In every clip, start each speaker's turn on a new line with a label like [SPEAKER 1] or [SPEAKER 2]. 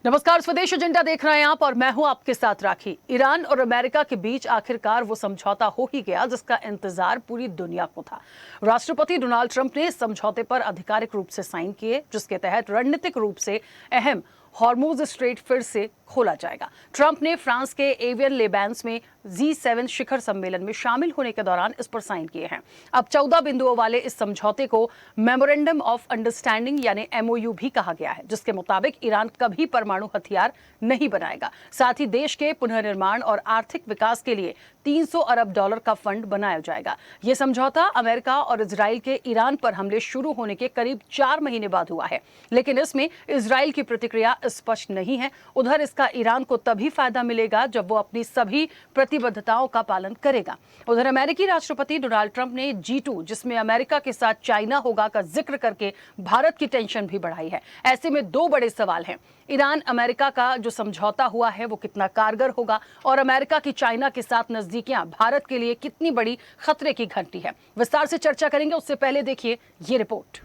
[SPEAKER 1] नमस्कार, स्वदेश एजेंडा देख रहे हैं आप और मैं हूं आपके साथ राखी। ईरान और अमेरिका के बीच आखिरकार वो समझौता हो ही गया जिसका इंतजार पूरी दुनिया को था। राष्ट्रपति डोनाल्ड ट्रंप ने इस समझौते पर आधिकारिक रूप से साइन किए, जिसके तहत रणनीतिक रूप से अहम हॉर्मुज स्ट्रेट फिर से खोला जाएगा। ट्रंप ने फ्रांस के एवियन लेबैंस में G7 शिखर सम्मेलन में शामिल होने के दौरान इस पर साइन किए हैं। अब 14 बिंदुओं वाले इस समझौते को मेमोरेंडम ऑफ अंडरस्टैंडिंग यानी MOU भी कहा गया है, जिसके मुताबिक ईरान कभी परमाणु हथियार नहीं बनाएगा। साथ ही देश के पुनर्निर्माण और आर्थिक विकास के लिए $300 अरब का फंड बनाया जाएगा। यह समझौता अमेरिका और इजराइल के ईरान पर हमले शुरू होने के करीब 4 महीने बाद हुआ है, लेकिन इसमें इजराइल की प्रतिक्रिया स्पष्ट नहीं है। उधर इसका ईरान को तभी फायदा मिलेगा जब वो अपनी सभी प्रतिबद्धताओं का पालन करेगा। उधर अमेरिकी राष्ट्रपति डोनाल्ड ट्रंप ने G2, जिसमें अमेरिका के साथ चाइना होगा, का जिक्र करके भारत की टेंशन भी बढ़ाई है। ऐसे में दो बड़े सवाल हैं। ईरान अमेरिका का जो समझौता हुआ है वो कितना कारगर होगा, और अमेरिका की चाइना के साथ नजदीकियां भारत के लिए कितनी बड़ी खतरे की घंटी है। विस्तार से चर्चा करेंगे, उससे पहले देखिए ये रिपोर्ट।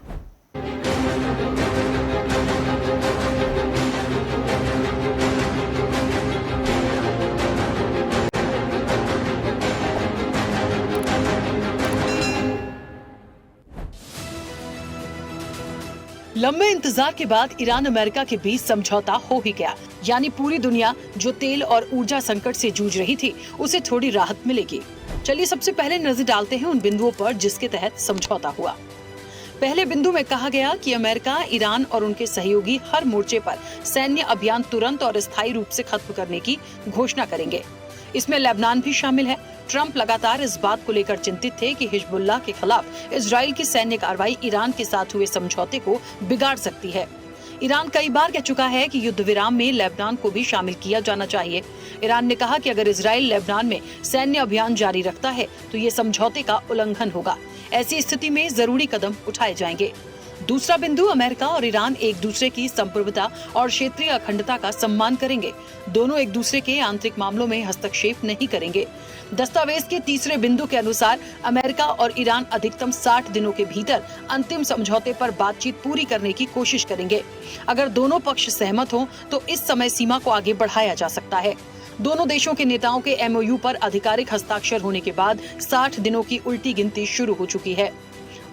[SPEAKER 1] लंबे इंतजार के बाद ईरान अमेरिका के बीच समझौता हो ही गया, यानी पूरी दुनिया जो तेल और ऊर्जा संकट से जूझ रही थी उसे थोड़ी राहत मिलेगी। चलिए सबसे पहले नजर डालते हैं उन बिंदुओं पर जिसके तहत समझौता हुआ। पहले बिंदु में कहा गया कि अमेरिका, ईरान और उनके सहयोगी हर मोर्चे पर सैन्य अभियान तुरंत और स्थायी रूप से खत्म करने की घोषणा करेंगे। इसमें लेबनान भी शामिल है। ट्रंप लगातार इस बात को लेकर चिंतित थे कि हिजबुल्लाह के खिलाफ इजराइल की सैन्य कार्रवाई ईरान के साथ हुए समझौते को बिगाड़ सकती है। ईरान कई बार कह चुका है कि युद्ध विराम में लेबनान को भी शामिल किया जाना चाहिए। ईरान ने कहा कि अगर इजराइल लेबनान में सैन्य अभियान जारी रखता है तो ये समझौते का उल्लंघन होगा। ऐसी स्थिति में जरूरी कदम उठाए जाएंगे। दूसरा बिंदु, अमेरिका और ईरान एक दूसरे की संप्रभुता और क्षेत्रीय अखंडता का सम्मान करेंगे। दोनों एक दूसरे के आंतरिक मामलों में हस्तक्षेप नहीं करेंगे। दस्तावेज के तीसरे बिंदु के अनुसार अमेरिका और ईरान अधिकतम 60 दिनों के भीतर अंतिम समझौते पर बातचीत पूरी करने की कोशिश करेंगे। अगर दोनों पक्ष सहमत हों तो इस समय सीमा को आगे बढ़ाया जा सकता है। दोनों देशों के नेताओं के MOU पर आधिकारिक हस्ताक्षर होने के बाद 60 दिनों की उल्टी गिनती शुरू हो चुकी है।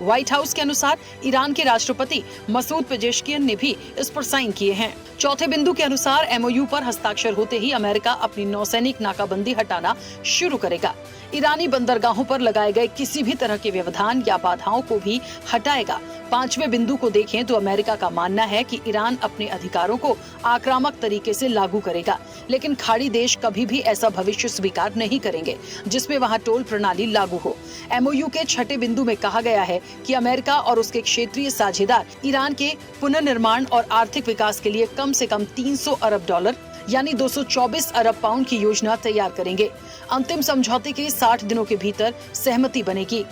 [SPEAKER 1] व्हाइट हाउस के अनुसार ईरान के राष्ट्रपति मसूद पेजेश्कियन ने भी इस पर साइन किए हैं। चौथे बिंदु के अनुसार MOU पर हस्ताक्षर होते ही अमेरिका अपनी नौसैनिक नाकाबंदी हटाना शुरू करेगा। ईरानी बंदरगाहों पर लगाए गए किसी भी तरह के व्यवधान या बाधाओं को भी हटाएगा। पांचवें बिंदु को देखें तो अमेरिका का मानना है कि ईरान अपने अधिकारों को आक्रामक तरीके से लागू करेगा, लेकिन खाड़ी देश कभी भी ऐसा भविष्य स्वीकार नहीं करेंगे जिसमें वहां टोल प्रणाली लागू हो। MOU के छठे बिंदु में कहा गया है कि अमेरिका और उसके क्षेत्रीय साझेदार ईरान के पुनर्निर्माण और आर्थिक विकास के लिए कम से कम $300 अरब यानी 224 अरब पाउंड की योजना तैयार करेंगे। अंतिम समझौते के 60 दिनों के भीतर सहमति बनेगी।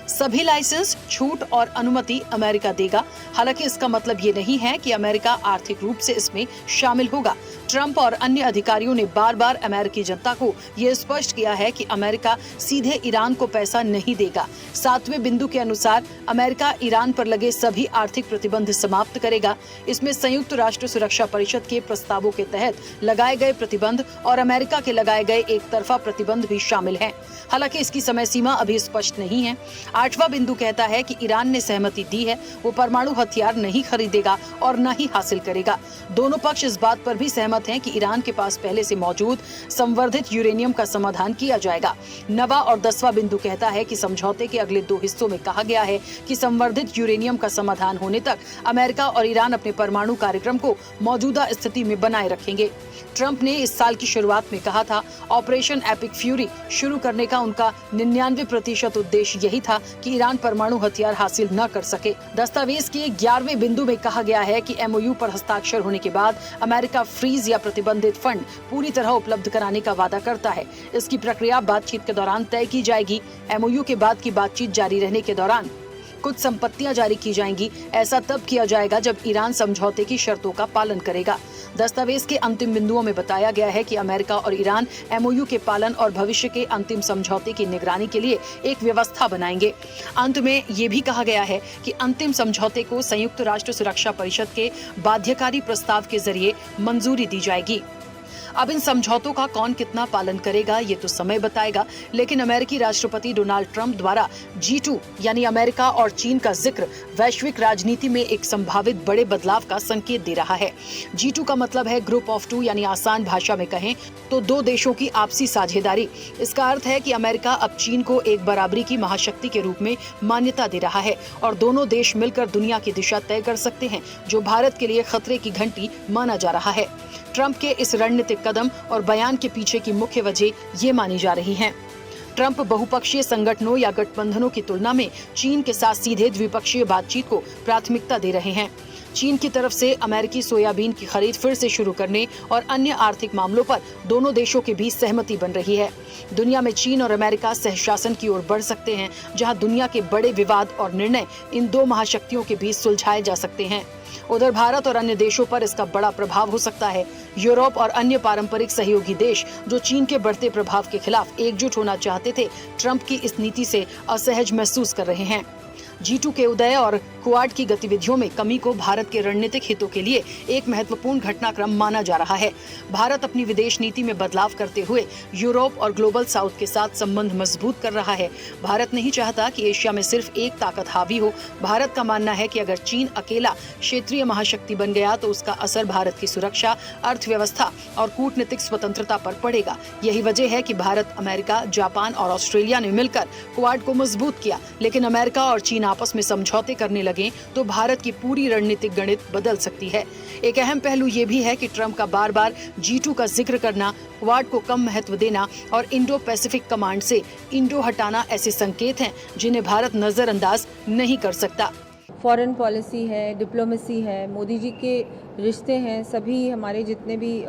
[SPEAKER 1] सभी लाइसेंस, छूट और अनुमति अमेरिका देगा। हालांकि इसका मतलब ये नहीं है कि अमेरिका आर्थिक रूप से इसमें शामिल होगा। ट्रंप और अन्य अधिकारियों ने बार बार अमेरिकी जनता को ये स्पष्ट किया है कि अमेरिका सीधे ईरान को पैसा नहीं देगा। 7वें बिंदु के अनुसार अमेरिका ईरान पर लगे सभी आर्थिक प्रतिबंध समाप्त करेगा। इसमें संयुक्त राष्ट्र सुरक्षा परिषद के प्रस्तावों के तहत लगाए गए प्रतिबंध और अमेरिका के लगाए गए एक तरफा प्रतिबंध भी शामिल हैं। हालांकि इसकी समय सीमा अभी स्पष्ट नहीं है। 8वां बिंदु कहता है कि ईरान ने सहमति दी है, वो परमाणु हथियार नहीं खरीदेगा और न ही हासिल करेगा। दोनों पक्ष इस बात पर भी सहमत हैं कि ईरान के पास पहले से मौजूद संवर्धित यूरेनियम का समाधान किया जाएगा। 9वां और 10वां बिंदु कहता है कि समझौते के अगले 2 हिस्सों में कहा गया है कि संवर्धित यूरेनियम का समाधान होने तक अमेरिका और ईरान अपने परमाणु कार्यक्रम को मौजूदा स्थिति में बनाए रखेंगे। ट्रंप ने इस साल की शुरुआत में कहा था, ऑपरेशन एपिक फ्यूरी शुरू करने का उनका 99% उद्देश्य यही था कि ईरान परमाणु हथियार हासिल न कर सके। दस्तावेज के 11वें बिंदु में कहा गया है कि MOU पर हस्ताक्षर होने के बाद अमेरिका फ्रीज या प्रतिबंधित फंड पूरी तरह उपलब्ध कराने का वादा करता है। इसकी प्रक्रिया बातचीत के दौरान तय की जाएगी। MOU के बाद की बातचीत जारी रहने के दौरान कुछ संपत्तियां जारी की जाएंगी। ऐसा तब किया जाएगा जब ईरान समझौते की शर्तों का पालन करेगा। दस्तावेज के अंतिम बिंदुओं में बताया गया है कि अमेरिका और ईरान MOU के पालन और भविष्य के अंतिम समझौते की निगरानी के लिए एक व्यवस्था बनाएंगे। अंत में ये भी कहा गया है कि अंतिम समझौते को संयुक्त राष्ट्र सुरक्षा परिषद के बाध्यकारी प्रस्ताव के जरिए मंजूरी दी जाएगी। अब इन समझौतों का कौन कितना पालन करेगा ये तो समय बताएगा, लेकिन अमेरिकी राष्ट्रपति डोनाल्ड ट्रंप द्वारा G2 यानी अमेरिका और चीन का जिक्र वैश्विक राजनीति में एक संभावित बड़े बदलाव का संकेत दे रहा है। G2 का मतलब है ग्रुप ऑफ टू, यानी आसान भाषा में कहें तो दो देशों की आपसी साझेदारी। इसका अर्थ है कि अमेरिका अब चीन को एक बराबरी की महाशक्ति के रूप में मान्यता दे रहा है और दोनों देश मिलकर दुनिया की दिशा तय कर सकते हैं, जो भारत के लिए खतरे की घंटी माना जा रहा है। ट्रंप के इस रणनीतिक कदम और बयान के पीछे की मुख्य वजह ये मानी जा रही है। ट्रंप बहुपक्षीय संगठनों या गठबंधनों की तुलना में चीन के साथ सीधे द्विपक्षीय बातचीत को प्राथमिकता दे रहे हैं। चीन की तरफ से अमेरिकी सोयाबीन की खरीद फिर से शुरू करने और अन्य आर्थिक मामलों पर दोनों देशों के बीच सहमति बन रही है। दुनिया में चीन और अमेरिका सहशासन की ओर बढ़ सकते हैं, जहां दुनिया के बड़े विवाद और निर्णय इन दो महाशक्तियों के बीच सुलझाए जा सकते हैं। उधर भारत और अन्य देशों पर इसका बड़ा प्रभाव हो सकता है। यूरोप और अन्य पारंपरिक सहयोगी देश जो चीन के बढ़ते प्रभाव के खिलाफ एकजुट होना चाहते थे, ट्रंप की इस नीति से असहज महसूस कर रहे हैं। G2 के उदय और क्वाड की गतिविधियों में कमी को भारत के रणनीतिक हितों के लिए एक महत्वपूर्ण घटनाक्रम माना जा रहा है। भारत अपनी विदेश नीति में बदलाव करते हुए यूरोप और ग्लोबल साउथ के साथ संबंध मजबूत कर रहा है। भारत नहीं चाहता कि एशिया में सिर्फ एक ताकत हावी हो। भारत का मानना है कि अगर चीन अकेला क्षेत्रीय महाशक्ति बन गया तो उसका असर भारत की सुरक्षा, अर्थव्यवस्था और कूटनीतिक स्वतंत्रता पर पड़ेगा। यही वजह है कि भारत, अमेरिका, जापान और ऑस्ट्रेलिया ने मिलकर क्वाड को मजबूत किया, लेकिन अमेरिका और चीन आपस में समझौते करने लगे तो भारत की पूरी रणनीतिक गणित बदल सकती है। एक अहम पहलू ये भी है कि ट्रंप का बार-बार G2 का जिक्र करना, क्वाड को कम महत्व देना और इंडो पैसिफिक कमांड से इंडो हटाना ऐसे संकेत हैं जिन्हें भारत नजरअंदाज नहीं कर सकता।
[SPEAKER 2] फॉरेन पॉलिसी है, डिप्लोमेसी है, मोदी जी के रिश्ते हैं, सभी हमारे जितने भी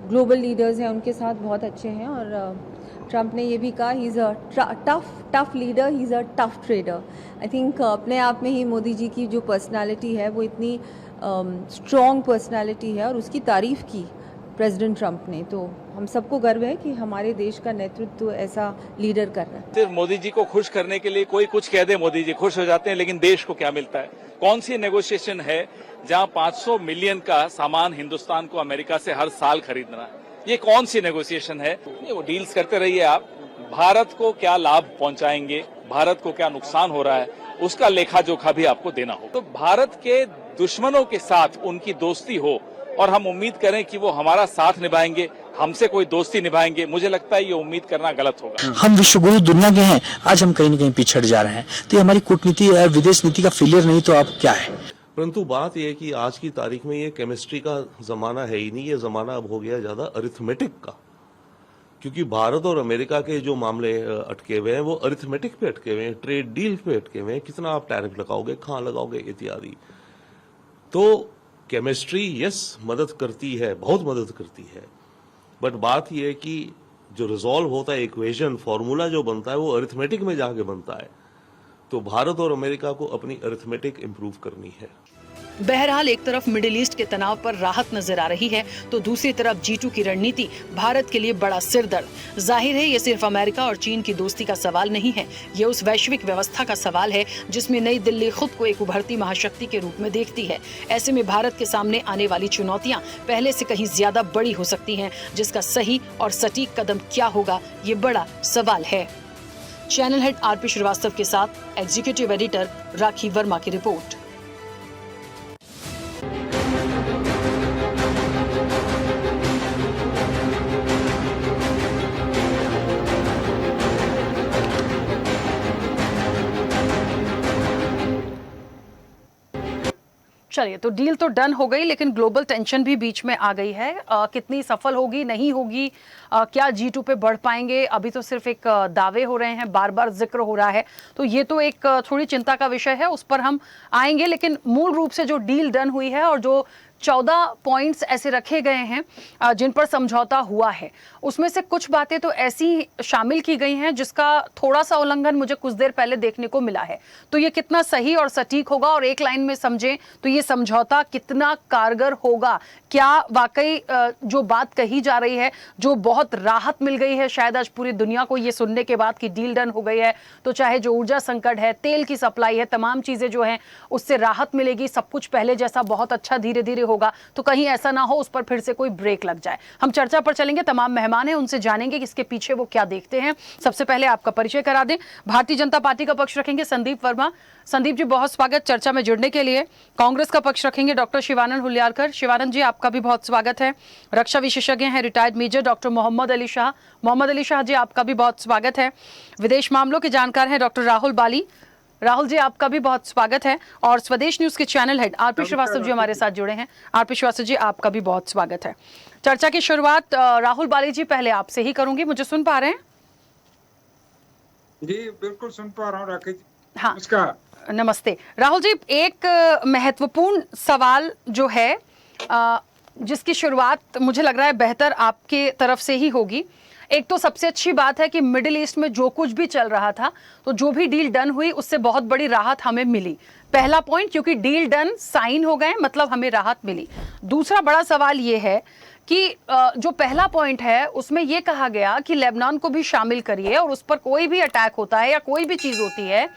[SPEAKER 2] ग्लोबल लीडर्स हैं उनके साथ बहुत अच्छे हैं और ट्रंप ने ये भी कहा he is a tough leader, he is a tough trader. I think अपने आप में ही मोदी जी की जो पर्सनालिटी है वो इतनी स्ट्रॉन्ग पर्सनालिटी है और उसकी तारीफ़ की प्रेसिडेंट ट्रंप ने, तो हम सबको गर्व है कि हमारे देश का नेतृत्व ऐसा लीडर कर रहा है।
[SPEAKER 3] सिर्फ मोदी जी को खुश करने के लिए कोई कुछ कह दे, मोदी जी खुश हो जाते हैं, लेकिन देश को क्या मिलता है? कौन सी नेगोशिएशन है जहां 500 मिलियन का सामान हिंदुस्तान को अमेरिका से हर साल खरीदना है? ये कौन सी नेगोशिएशन है? वो डील्स करते रहिए आप। भारत को क्या लाभ पहुंचाएंगे, भारत को क्या नुकसान हो रहा है, उसका लेखा जोखा भी आपको देना हो। तो भारत के दुश्मनों के साथ उनकी दोस्ती हो और हम उम्मीद करें कि वो हमारा साथ निभाएंगे, हमसे कोई दोस्ती निभाएंगे, मुझे लगता है ये उम्मीद करना गलत होगा।
[SPEAKER 4] हम विश्वगुरु दुनिया के हैं, आज हम कहीं न कहीं पिछड़ जा रहे हैं, तो ये हमारी कूटनीति विदेश नीति का फेलियर नहीं तो अब क्या है?
[SPEAKER 5] परंतु बात यह है कि आज की तारीख में ये केमिस्ट्री का जमाना है ही नहीं, ये जमाना अब हो गया ज्यादा अरिथमेटिक का, क्योंकि भारत और अमेरिका के जो मामले अटके हुए हैं वो अरिथमेटिक पे अटके हुए हैं, ट्रेड डील पे अटके हुए हैं, कितना आप टैरिफ लगाओगे, कहाँ लगाओगे इत्यादि। तो केमिस्ट्री यस मदद करती है, बहुत मदद करती है, बट बात यह है कि जो रिजॉल्व होता है, इक्वेशन फॉर्मूला जो बनता है वो अरिथमेटिक में जाके बनता है। तो भारत और अमेरिका को अपनी अरिथमेटिक इंप्रूव करनी है।
[SPEAKER 1] बहरहाल एक तरफ मिडिल ईस्ट के तनाव पर राहत नजर आ रही है तो दूसरी तरफ G2 की रणनीति भारत के लिए बड़ा सिरदर्द। जाहिर है ये सिर्फ अमेरिका और चीन की दोस्ती का सवाल नहीं है, ये उस वैश्विक व्यवस्था का सवाल है जिसमें नई दिल्ली खुद को एक उभरती महाशक्ति के रूप में देखती है। ऐसे में भारत के सामने आने वाली चुनौतियां पहले से कहीं ज्यादा बड़ी हो सकती हैं, जिसका सही और सटीक कदम क्या होगा ये बड़ा सवाल है। चैनल हेड RP श्रीवास्तव के साथ एग्जीक्यूटिव एडिटर राखी वर्मा की रिपोर्ट। चलिए, तो डील तो डन हो गई, लेकिन ग्लोबल टेंशन भी बीच में आ गई है। कितनी सफल होगी, नहीं होगी, क्या G2 पे बढ़ पाएंगे, अभी तो सिर्फ एक दावे हो रहे हैं, बार बार जिक्र हो रहा है, तो ये तो एक थोड़ी चिंता का विषय है, उस पर हम आएंगे। लेकिन मूल रूप से जो डील डन हुई है और जो 14 पॉइंट्स ऐसे रखे गए हैं जिन पर समझौता हुआ है। उसमें से कुछ बातें तो ऐसी शामिल की गई हैं जिसका थोड़ा सा उल्लंघन मुझे कुछ देर पहले देखने को मिला है। तो ये कितना सही और सटीक होगा, और एक लाइन में समझें तो ये समझौता कितना कारगर होगा? क्या वाकई जो बात कही जा रही है, जो बहुत राहत मिल गई है शायद आज पूरी दुनिया को ये सुनने के बाद कि डील डन हो गई है, तो चाहे जो ऊर्जा संकट है, तेल की सप्लाई है, तमाम चीजें जो हैं उससे राहत मिलेगी, सब कुछ पहले जैसा बहुत अच्छा धीरे धीरे होगा, तो कहीं ऐसा ना हो उस पर फिर से कोई ब्रेक लग जाए। हम चर्चा पर चलेंगे, तमाम मेहमान हैं उनसे जानेंगे कि इसके पीछे वो क्या देखते हैं। सबसे पहले आपका परिचय करा दें। भारतीय जनता पार्टी का पक्ष रखेंगे संदीप वर्मा। संदीप जी, बहुत स्वागत चर्चा में जुड़ने के लिए। कांग्रेस का पक्ष रखेंगे डॉक्टर शिवानंद हुलियारकर। शिवानंद जी, आपका भी बहुत स्वागत है। रक्षा विशेषज्ञ हैं retired major doctor Mohammad Ali Shah. Mohammad Ali Shah ji, आपका भी बहुत स्वागत है। विदेश मामलों के जानकार हैं डॉक्टर राहुल बाली। राहुल जी, आपका भी बहुत स्वागत है। और स्वदेश न्यूज के channel head RP Srivastava ji हमारे साथ जुड़े हैं। आरपी श्रीवास्तव जी, आपका भी बहुत स्वागत है। चर्चा की शुरुआत राहुल बाली जी पहले आपसे ही करूंगी। मुझे सुन पा रहे हैं?
[SPEAKER 6] जी बिल्कुल सुन पा रहा हूँ राकेश जी।
[SPEAKER 1] हाँ,
[SPEAKER 6] नमस्ते
[SPEAKER 1] राहुल जी। एक महत्वपूर्ण सवाल जो है जिसकी शुरुआत मुझे लग रहा है बेहतर आपके तरफ से ही होगी। एक तो सबसे अच्छी बात है कि मिडिल ईस्ट में जो कुछ भी चल रहा था, तो जो भी डील डन हुई उससे बहुत बड़ी राहत हमें मिली। पहला पॉइंट, क्योंकि डील डन साइन हो गए, मतलब हमें राहत मिली। दूसरा बड़ा सवाल ये है कि जो पहला पॉइंट है उसमें यह कहा गया कि लेबनान को भी शामिल करिए, और उस पर कोई भी अटैक होता है या कोई भी चीज होती है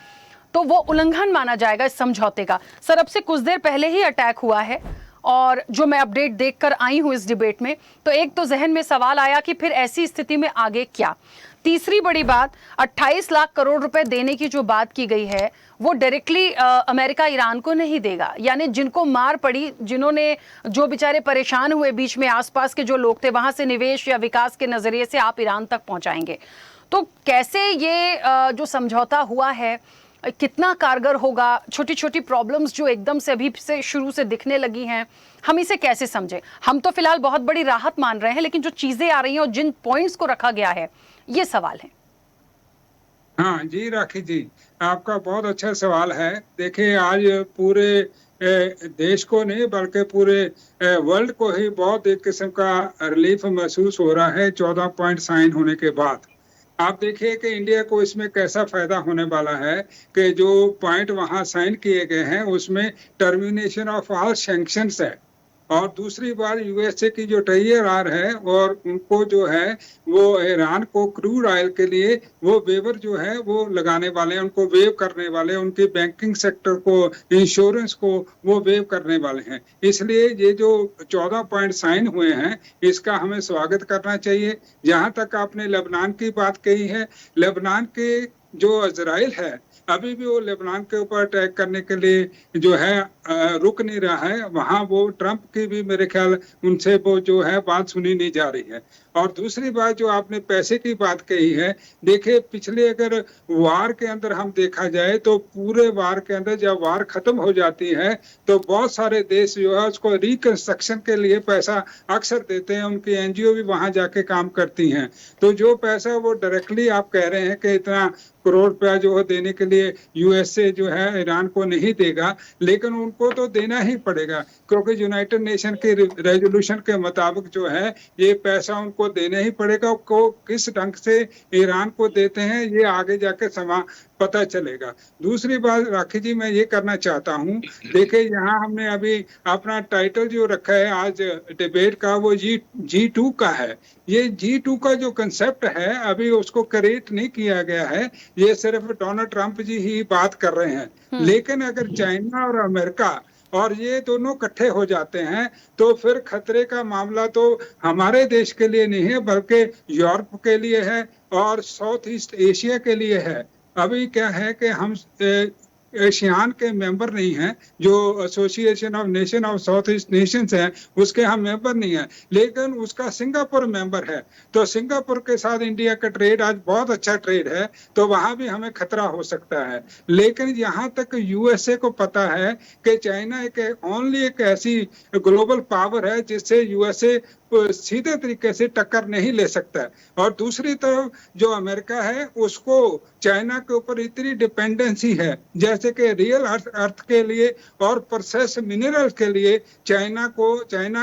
[SPEAKER 1] तो वो उल्लंघन माना जाएगा इस समझौते का। सर, अब से कुछ देर पहले ही अटैक हुआ है, और जो मैं अपडेट देखकर आई हूं इस डिबेट में, तो एक तो जहन में सवाल आया कि फिर ऐसी स्थिति में आगे क्या। तीसरी बड़ी बात, 28 लाख करोड़ रुपए देने की जो बात की गई है वो डायरेक्टली अमेरिका ईरान को नहीं देगा। यानी जिनको मार पड़ी, जिन्होंने, जो बेचारे परेशान हुए, बीच में आसपास के जो लोग थे, वहां से निवेश या विकास के नजरिए से आप ईरान तक पहुंचाएंगे। तो कैसे ये जो समझौता हुआ है कितना कारगर होगा? छोटी छोटी प्रॉब्लम्स जो एकदम से अभी से शुरू से दिखने लगी हैं, हम इसे कैसे समझें? हम तो फिलहाल बहुत बड़ी राहत मान रहे हैं, लेकिन जो चीजें आ रही हैं और जिन पॉइंट्स को रखा गया है, ये सवाल है।
[SPEAKER 6] हाँ जी राकेश जी, आपका बहुत अच्छा सवाल है। देखिए, आज पूरे देश को नहीं बल्कि पूरे वर्ल्ड को ही बहुत एक किस्म का रिलीफ महसूस हो रहा है 14 पॉइंट साइन होने के बाद। आप देखिए कि इंडिया को इसमें कैसा फायदा होने वाला है कि जो पॉइंट वहां साइन किए गए हैं उसमें टर्मिनेशन ऑफ ऑल सैंक्शंस है, और दूसरी बात यूएसए की जो TIR है, और उनको जो है वो ईरान को क्रूड ऑयल के लिए वो वेवर जो है वो लगाने वाले हैं, उनको वेव करने वाले, उनकी बैंकिंग सेक्टर को, इंश्योरेंस को वो वेव करने वाले हैं। इसलिए ये जो 14 पॉइंट साइन हुए हैं इसका हमें स्वागत करना चाहिए। जहां तक आपने लेबनान की बात कही है, लेबनान के जो इजराइल है अभी भी वो लेबनान के ऊपर अटैक करने के लिए जो है रुक नहीं रहा है। वहां वो ट्रंप की भी मेरे ख्याल उनसे वो जो है बात सुनी नहीं जा रही है। और दूसरी बात जो आपने पैसे की बात कही है, देखिए पिछले अगर वार के अंदर हम देखा जाए तो पूरे वार के अंदर जब वार खत्म हो जाती है तो बहुत सारे देश जो है उसको रिकंस्ट्रक्शन के लिए पैसा अक्सर देते हैं, उनकी NGO भी वहां जाके काम करती हैं। तो जो पैसा वो डायरेक्टली आप कह रहे हैं कि इतना करोड़ रुपया जो है देने के लिए यूएसए जो है ईरान को नहीं देगा, लेकिन उनको तो देना ही पड़ेगा, क्योंकि यूनाइटेड नेशन के रेजोल्यूशन के मुताबिक जो है ये पैसा उनको देना ही पड़ेगा। को किस ढंग से ईरान को देते हैं ये आगे जाके पता चलेगा। दूसरी बात राकेश जी मैं ये करना चाहता हूँ, देखिए यहाँ हमने अभी अपना टाइटल जो रखा है आज डिबेट का वो G2 का है। ये G2 का जो कंसेप्ट है अभी उसको क्रिएट नहीं किया गया है, ये सिर्फ डोनाल्ड ट्रंप जी ही बात कर रहे हैं। लेकिन अगर चाइना और अमेरिका और ये दोनों इकट्ठे हो जाते हैं तो फिर खतरे का मामला तो हमारे देश के लिए नहीं है बल्कि यूरोप के लिए है और साउथ ईस्ट एशिया के लिए है। अभी क्या है कि हम एशियान के मेंबर नहीं हैं, जो association of nation of south east Nations है उसके हम मेंबर नहीं हैं, लेकिन उसका सिंगापुर मेंबर है। तो सिंगापुर के साथ इंडिया का ट्रेड आज बहुत अच्छा ट्रेड है, तो वहां भी हमें खतरा हो सकता है। लेकिन यहाँ तक यूएसए को पता है कि चाइना एक ओनली एक ऐसी ग्लोबल पावर है जिससे यूएसए सीधे तरीके से टक्कर नहीं ले सकता है। और दूसरी तरफ जो अमेरिका है उसको चाइना के ऊपर इतनी डिपेंडेंसी है, जैसे कि रियल अर्थ के लिए और प्रोसेस मिनरल के लिए चाइना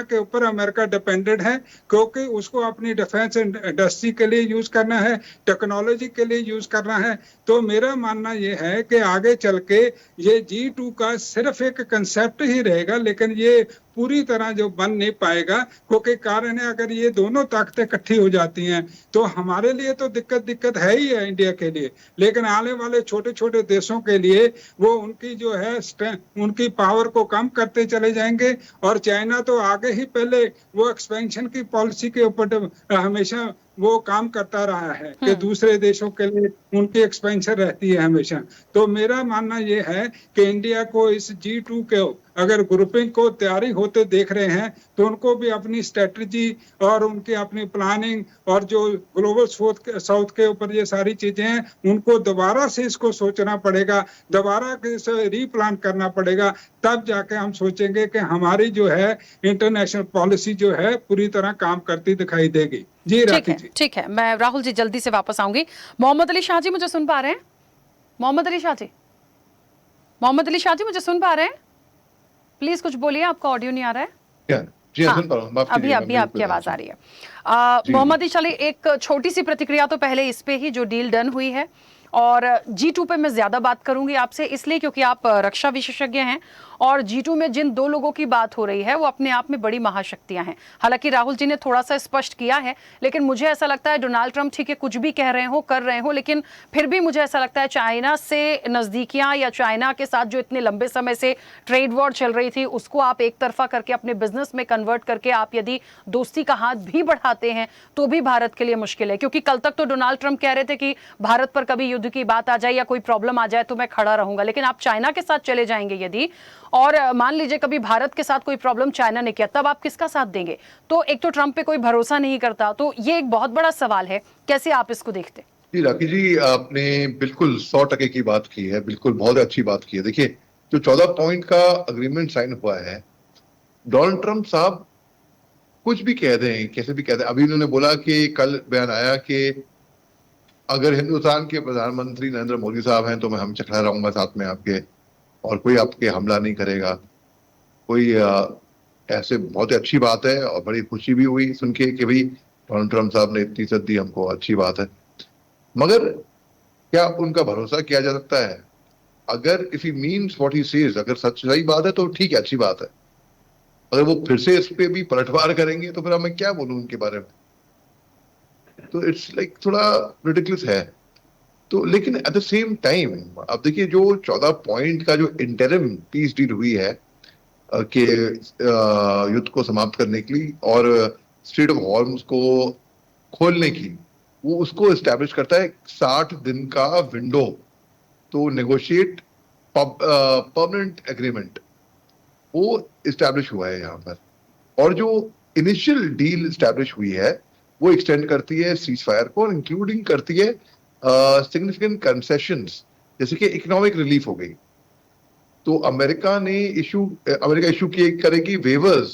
[SPEAKER 6] के ऊपर अमेरिका डिपेंडेंट है, क्योंकि उसको अपनी डिफेंस इंडस्ट्री के लिए यूज करना है, टेक्नोलॉजी के लिए यूज करना है। तो मेरा मानना यह है कि आगे चल के ये G2 का सिर्फ एक कंसेप्ट ही रहेगा, लेकिन ये पूरी तरह जो बन नहीं पाएगा, क्योंकि कारण है अगर ये दोनों ताकतें इकट्ठी हो जाती हैं तो हमारे लिए तो दिक्कत है ही है इंडिया के लिए, लेकिन आने वाले छोटे छोटे देशों के लिए वो उनकी जो है उनकी पावर को कम करते चले जाएंगे। और चाइना तो आगे ही पहले वो एक्सपेंशन की पॉलिसी के ऊपर हमेशा वो काम करता रहा है कि दूसरे देशों के लिए उनकी एक्सपेंशन रहती है हमेशा। तो मेरा मानना ये है कि इंडिया को इस G2 के अगर ग्रुपिंग को तैयारी होते देख रहे हैं तो उनको भी अपनी स्ट्रेटजी और उनकी अपनी प्लानिंग और जो ग्लोबल साउथ के ऊपर ये सारी चीजें हैं उनको दोबारा से इसको सोचना पड़ेगा, दोबारा से रीप्लान करना पड़ेगा, तब जाके हम सोचेंगे कि हमारी जो है इंटरनेशनल पॉलिसी जो है पूरी तरह काम करती दिखाई देगी। जी राखी जी।
[SPEAKER 1] ठीक है, मैं राहुल जी जल्दी से वापस आऊंगी। मोहम्मद अली शाह जी मुझे सुन पा रहे हैं? मोहम्मद अली शाह जी मुझे सुन पा रहे हैं? प्लीज कुछ बोलिए, आपका ऑडियो नहीं आ रहा है।
[SPEAKER 7] जी हाँ, सुन पा रहा हूँ।
[SPEAKER 1] अभी आपकी आवाज आ रही है। मोहम्मद अली, चलिए एक छोटी सी प्रतिक्रिया तो पहले इस पे ही जो डील डन हुई है, और G2 पे मैं ज्यादा बात करूंगी आपसे इसलिए क्योंकि आप रक्षा विशेषज्ञ हैं, और G2 में जिन दो लोगों की बात हो रही है वो अपने आप में बड़ी महाशक्तियां हैं। हालांकि राहुल जी ने थोड़ा सा स्पष्ट किया है, लेकिन मुझे ऐसा लगता है डोनाल्ड ट्रंप ठीक है कुछ भी कह रहे हो कर रहे हो, लेकिन फिर भी मुझे ऐसा लगता है चाइना से नजदीकियां या चाइना के साथ जो इतने लंबे समय से ट्रेड वॉर चल रही थी उसको आप एक तरफा करके अपने बिजनेस में कन्वर्ट करके आप यदि दोस्ती का हाथ भी बढ़ाते हैं तो भी भारत के लिए मुश्किल है। क्योंकि कल तक तो डोनाल्ड ट्रंप कह रहे थे कि भारत पर कभी युद्ध की बात आ जाए या कोई प्रॉब्लम आ जाए तो मैं खड़ा रहूंगा, लेकिन आप चाइना के साथ चले जाएंगे यदि, और मान लीजिए कभी भारत के साथ कोई प्रॉब्लम चाइना ने किया, तब आप किसका साथ देंगे? तो एक तो ट्रंप पे कोई भरोसा नहीं करता, तो ये एक बहुत बड़ा सवाल है। कैसे आप इसको देखते?
[SPEAKER 7] जी राखी जी, आपने बिल्कुल 100% की बात की है, बिल्कुल बहुत अच्छी बात की है। देखिए जो 14 पॉइंट का अग्रीमेंट साइन हुआ है, डोनाल्ड ट्रंप साहब कुछ भी कह दें, कैसे भी कह दें। अभी उन्होंने बोला कि कल बयान आया कि अगर हिंदुस्तान के प्रधानमंत्री नरेंद्र मोदी साहब हैं तो मैं हमेशा खड़ा रहूंगा साथ में आपके, और कोई आपके हमला नहीं करेगा। कोई ऐसे बहुत ही अच्छी बात है, और बड़ी खुशी भी हुई सुन के कि भाई डोनाल्ड ट्रंप साहब ने इतनी इज्जत दी हमको, अच्छी बात है। मगर क्या उनका भरोसा किया जा सकता है? अगर if he means what he says, अगर सच्चाई बात है तो ठीक है, अच्छी बात है। अगर वो फिर से इस पे भी पलटवार करेंगे तो फिर मैं क्या बोलूं उनके बारे में? तो इट्स लाइक थोड़ा रिडिकुलस है। तो लेकिन एट द सेम टाइम अब देखिए जो 14 पॉइंट का जो इंटरिम पीस डील हुई है कि युद्ध को समाप्त करने के लिए और स्ट्रेट ऑफ हॉर्मुज को खोलने की, वो उसको एस्टैब्लिश करता है 60 दिन का विंडो तो नेगोशिएट परमानेंट एग्रीमेंट, वो इस्टेब्लिश हुआ है यहाँ पर। और जो इनिशियल डील इस्टेब्लिश हुई है वो एक्सटेंड करती है सीज फायर को, और इंक्लूडिंग करती है सिग्निफिकेंट कंसेशंस, जैसे कि इकोनॉमिक रिलीफ हो गई। तो अमेरिका इशू करेगी वेवर्स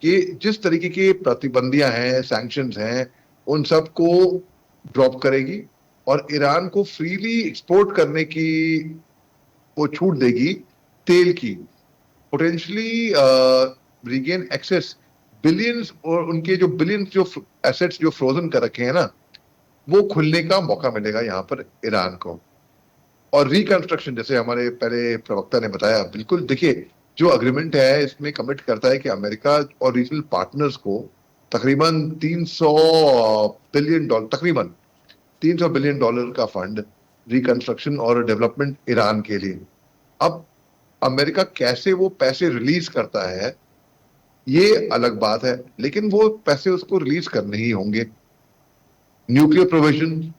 [SPEAKER 7] कि जिस तरीके के प्रतिबंधियां हैं, सैंक्शंस हैं, उन सब को ड्रॉप करेगी और ईरान को फ्रीली एक्सपोर्ट करने की वो छूट देगी तेल की, पोटेंशियली रीगेन एक्सेस बिलियंस, और उनके जो बिलियंस जो एसेट्स जो फ्रोजन कर रखे हैं ना, वो खुलने का मौका मिलेगा यहाँ पर ईरान को। और रिकंस्ट्रक्शन, जैसे हमारे पहले प्रवक्ता ने बताया, बिल्कुल देखिए जो अग्रीमेंट है इसमें कमिट करता है कि अमेरिका और रीजनल पार्टनर्स को तकरीबन तकरीबन 300 बिलियन डॉलर का फंड रिकंस्ट्रक्शन और डेवलपमेंट ईरान के लिए। अब अमेरिका कैसे वो पैसे रिलीज करता है ये अलग बात है, लेकिन वो पैसे उसको रिलीज करने ही होंगे। न्यूक्लियर प्रोविजन,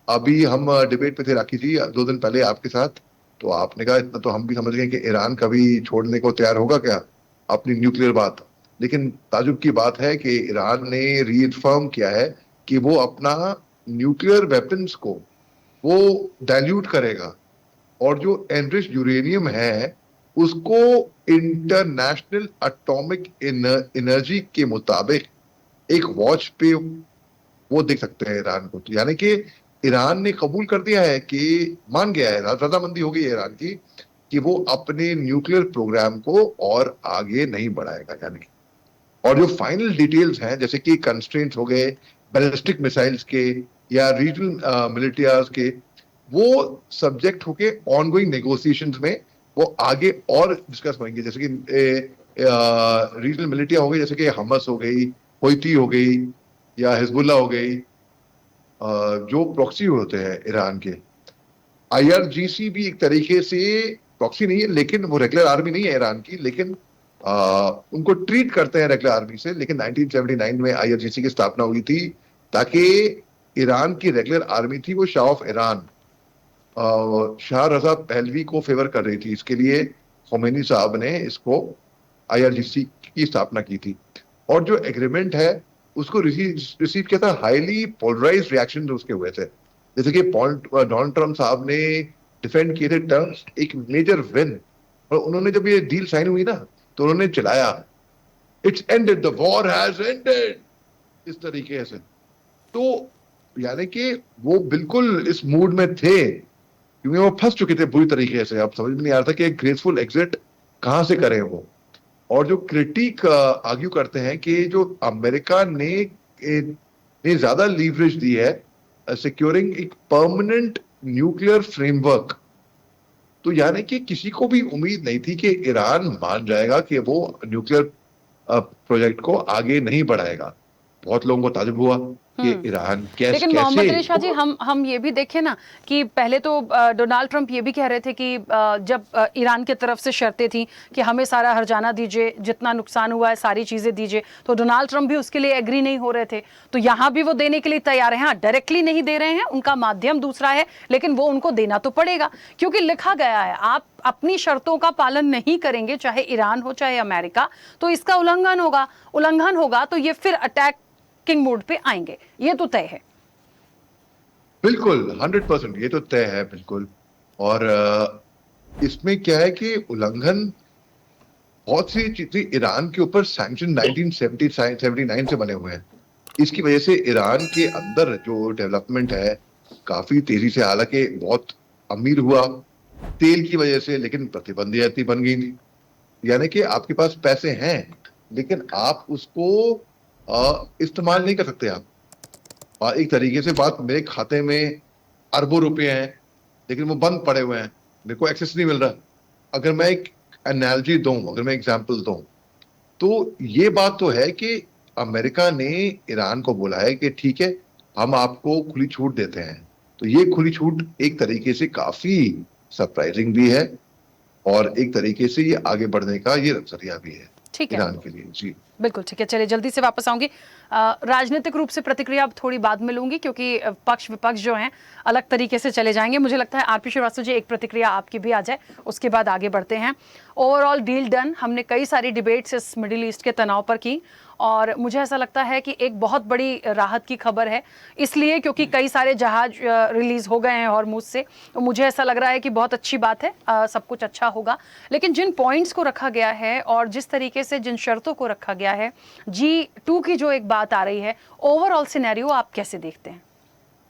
[SPEAKER 7] अभी हम डिबेट पे थे राखी जी 2 दिन पहले आपके साथ, तो आपने कहा इतना तो हम भी समझ गए कि ईरान कभी छोड़ने को तैयार होगा क्या अपनी न्यूक्लियर बात। लेकिन ताजुब की बात है कि ईरान ने रीअफर्म किया है कि वो अपना न्यूक्लियर वेपन्स को वो डाइल्यूट करेगा, और जो एनरिच्ड यूरेनियम है उसको इंटरनेशनल एटॉमिक एनर्जी के मुताबिक एक वॉच पे वो देख सकते हैं ईरान को। तो यानी कि ईरान ने कबूल कर दिया है कि मान गया है, रजामंदी हो गई है ईरान की कि वो अपने न्यूक्लियर प्रोग्राम को और आगे नहीं बढ़ाएगा। यानी कि और जो फाइनल डिटेल्स हैं जैसे कि कंस्ट्रेंट्स हो गए बैलिस्टिक मिसाइल्स के या रीजनल मिलिटियाज के, वो सब्जेक्ट होके ऑनगोइंग नेगोशिएशंस में वो आगे और डिस्कस होंगे। जैसे कि रीजनल मिलिटिया हो गई, जैसे कि हमस हो गई, होती हो गई या हिजबुल्ला हो गई, जो प्रॉक्सी होते हैं ईरान के। आईआरजीसी भी एक तरीके से प्रॉक्सी नहीं है, लेकिन वो रेगुलर आर्मी नहीं है ईरान की, लेकिन उनको ट्रीट करते हैं रेगुलर आर्मी से। लेकिन 1979 में आईआरजीसी की स्थापना हुई थी ताकि ईरान की रेगुलर आर्मी थी वो Shah of Iran Shah Reza Pahlavi को फेवर कर रही थी। इसके लिए khomeini साहब ने इसको आईआरजीसी की स्थापना की थी। और जो एग्रीमेंट है उसको रिसीव किया था हाईली पोलराइज्ड रिएक्शन उसके हुए थे। जैसे कि डोनाल्ड ट्रम्प साहब ने डिफेंड किए थे टर्म्स, एक मेजर विन। और उन्होंने जब ये डील साइन हुई ना तो उन्होंने चलाया it's ended, the war has ended, इस तरीके से। तो यानी कि वो बिल्कुल इस मूड में थे क्योंकि वो फंस चुके थे बुरी तरीके से। अब समझ में नहीं आ रहा था कि एक ग्रेसफुल एग्जिट कहां से करें वो। और जो क्रिटिक आर्ग्यू करते हैं कि जो अमेरिका ने ज्यादा लीवरेज दी है सिक्योरिंग एक परमानेंट न्यूक्लियर फ्रेमवर्क, तो यानी कि किसी को भी उम्मीद नहीं थी कि ईरान मान जाएगा कि वो न्यूक्लियर प्रोजेक्ट को आगे नहीं बढ़ाएगा। बहुत लोगों को ताज्जुब हुआ कि ईरान
[SPEAKER 1] लेकिन मोहम्मद अली शाह जी हम ये भी देखें ना कि पहले तो डोनाल्ड ट्रंप ये भी कह रहे थे कि जब ईरान की तरफ से शर्तें थी कि हमें सारा हर्जाना दीजिए, जितना नुकसान हुआ है सारी चीज़ें दीजिए, तो डोनाल्ड ट्रंप भी उसके लिए एग्री नहीं हो रहे थे। तो यहाँ भी वो देने के लिए तैयार हैं। हाँ, डायरेक्टली नहीं दे रहे हैं, उनका माध्यम दूसरा है, लेकिन वो उनको देना तो पड़ेगा क्योंकि लिखा गया है आप अपनी शर्तों का पालन नहीं करेंगे, चाहे ईरान हो चाहे अमेरिका, तो इसका उल्लंघन होगा तो ये फिर अटैक किंग मोड पे आएंगे। ये तो तय है।
[SPEAKER 7] बिल्कुल 100% ये तो तय है बिल्कुल। और इसमें क्या है कि उल्लंघन बहुत सी चीजें ईरान के ऊपर सैंक्शन 1979 से बने हुए हैं। इसकी वजह से ईरान के अंदर जो डेवलपमेंट है काफी तेजी से, हालांकि बहुत अमीर हुआ तेल की वजह से, लेकिन प्रतिबंधी नीति बन गई थी। यानी कि आपके पास पैसे हैं लेकिन आप उसको इस्तेमाल नहीं कर सकते आप। और एक तरीके से बात, मेरे खाते में अरबों रुपए हैं लेकिन वो बंद पड़े हुए हैं, मेरे को एक्सेस नहीं मिल रहा। अगर मैं एक एनालॉजी दूं, अगर मैं एग्जांपल दूं, तो ये बात तो है कि अमेरिका ने ईरान को बोला है कि ठीक है हम आपको खुली छूट देते हैं। तो ये खुली छूट एक तरीके से काफी सरप्राइजिंग भी है और एक तरीके से ये आगे बढ़ने का ये नजरिया भी है ईरान के लिए। जी
[SPEAKER 1] बिल्कुल ठीक है। चलिए जल्दी से वापस आऊंगी। राजनीतिक रूप से प्रतिक्रिया अब थोड़ी बाद में लूंगी क्योंकि पक्ष विपक्ष जो हैं अलग तरीके से चले जाएंगे। मुझे लगता है आरपी श्रीवास्तव जी एक प्रतिक्रिया आपकी भी आ जाए, उसके बाद आगे बढ़ते हैं। Overall deal done. हमने कई सारी डिबेट्स इस मिडिल ईस्ट के तनाव पर की और मुझे ऐसा लगता है कि एक बहुत बड़ी राहत की खबर है, इसलिए क्योंकि कई सारे जहाज रिलीज हो गए हैं हॉर्मुज से। तो मुझे ऐसा लग रहा है कि बहुत अच्छी बात है, सब कुछ अच्छा होगा। लेकिन जिन पॉइंट्स को रखा गया है और जिस तरीके से जिन शर्तों को रखा गया है, G2 की जो एक बात आ रही है, ओवरऑल सिनेरियो आप कैसे देखते हैं?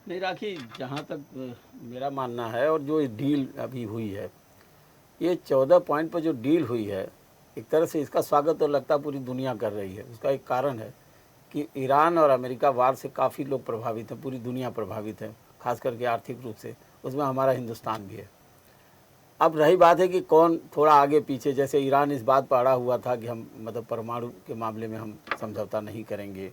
[SPEAKER 8] नहीं राखी, जहाँ तक मेरा मानना है और जो डील अभी हुई है, ये 14 पॉइंट पर जो डील हुई है, एक तरह से इसका स्वागत तो लगता पूरी दुनिया कर रही है। उसका एक कारण है कि ईरान और अमेरिका वार से काफ़ी लोग प्रभावित हैं, पूरी दुनिया प्रभावित है, खास करके आर्थिक रूप से, उसमें हमारा हिंदुस्तान भी है। अब रही बात है कि कौन थोड़ा आगे पीछे, जैसे ईरान इस बात पर अड़ा हुआ था कि हम मतलब परमाणु के मामले में हम समझौता नहीं करेंगे,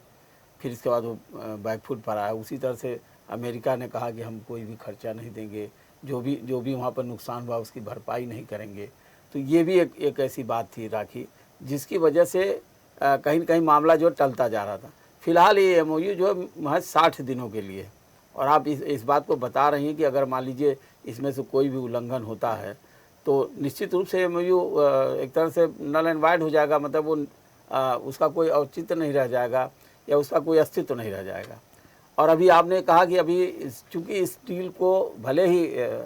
[SPEAKER 8] फिर इसके बाद वो बैकफुट पर आया। उसी तरह से अमेरिका ने कहा कि हम कोई भी खर्चा नहीं देंगे, जो भी वहाँ पर नुकसान हुआ उसकी भरपाई नहीं करेंगे। तो ये भी एक ऐसी बात थी राखी, जिसकी वजह से कहीं न कहीं मामला जो टलता जा रहा था। फिलहाल ये MOU जो है महज 60 दिनों के लिए, और आप इस बात को बता रही हैं कि अगर मान लीजिए इसमें से कोई भी उल्लंघन होता है तो निश्चित रूप से MOU एक तरह से नल एंड वाइड हो जाएगा, मतलब वो उसका कोई औचित्य नहीं रह जाएगा या उसका कोई अस्तित्व नहीं रह जाएगा। और अभी आपने कहा कि अभी चूँकि इस डील को भले ही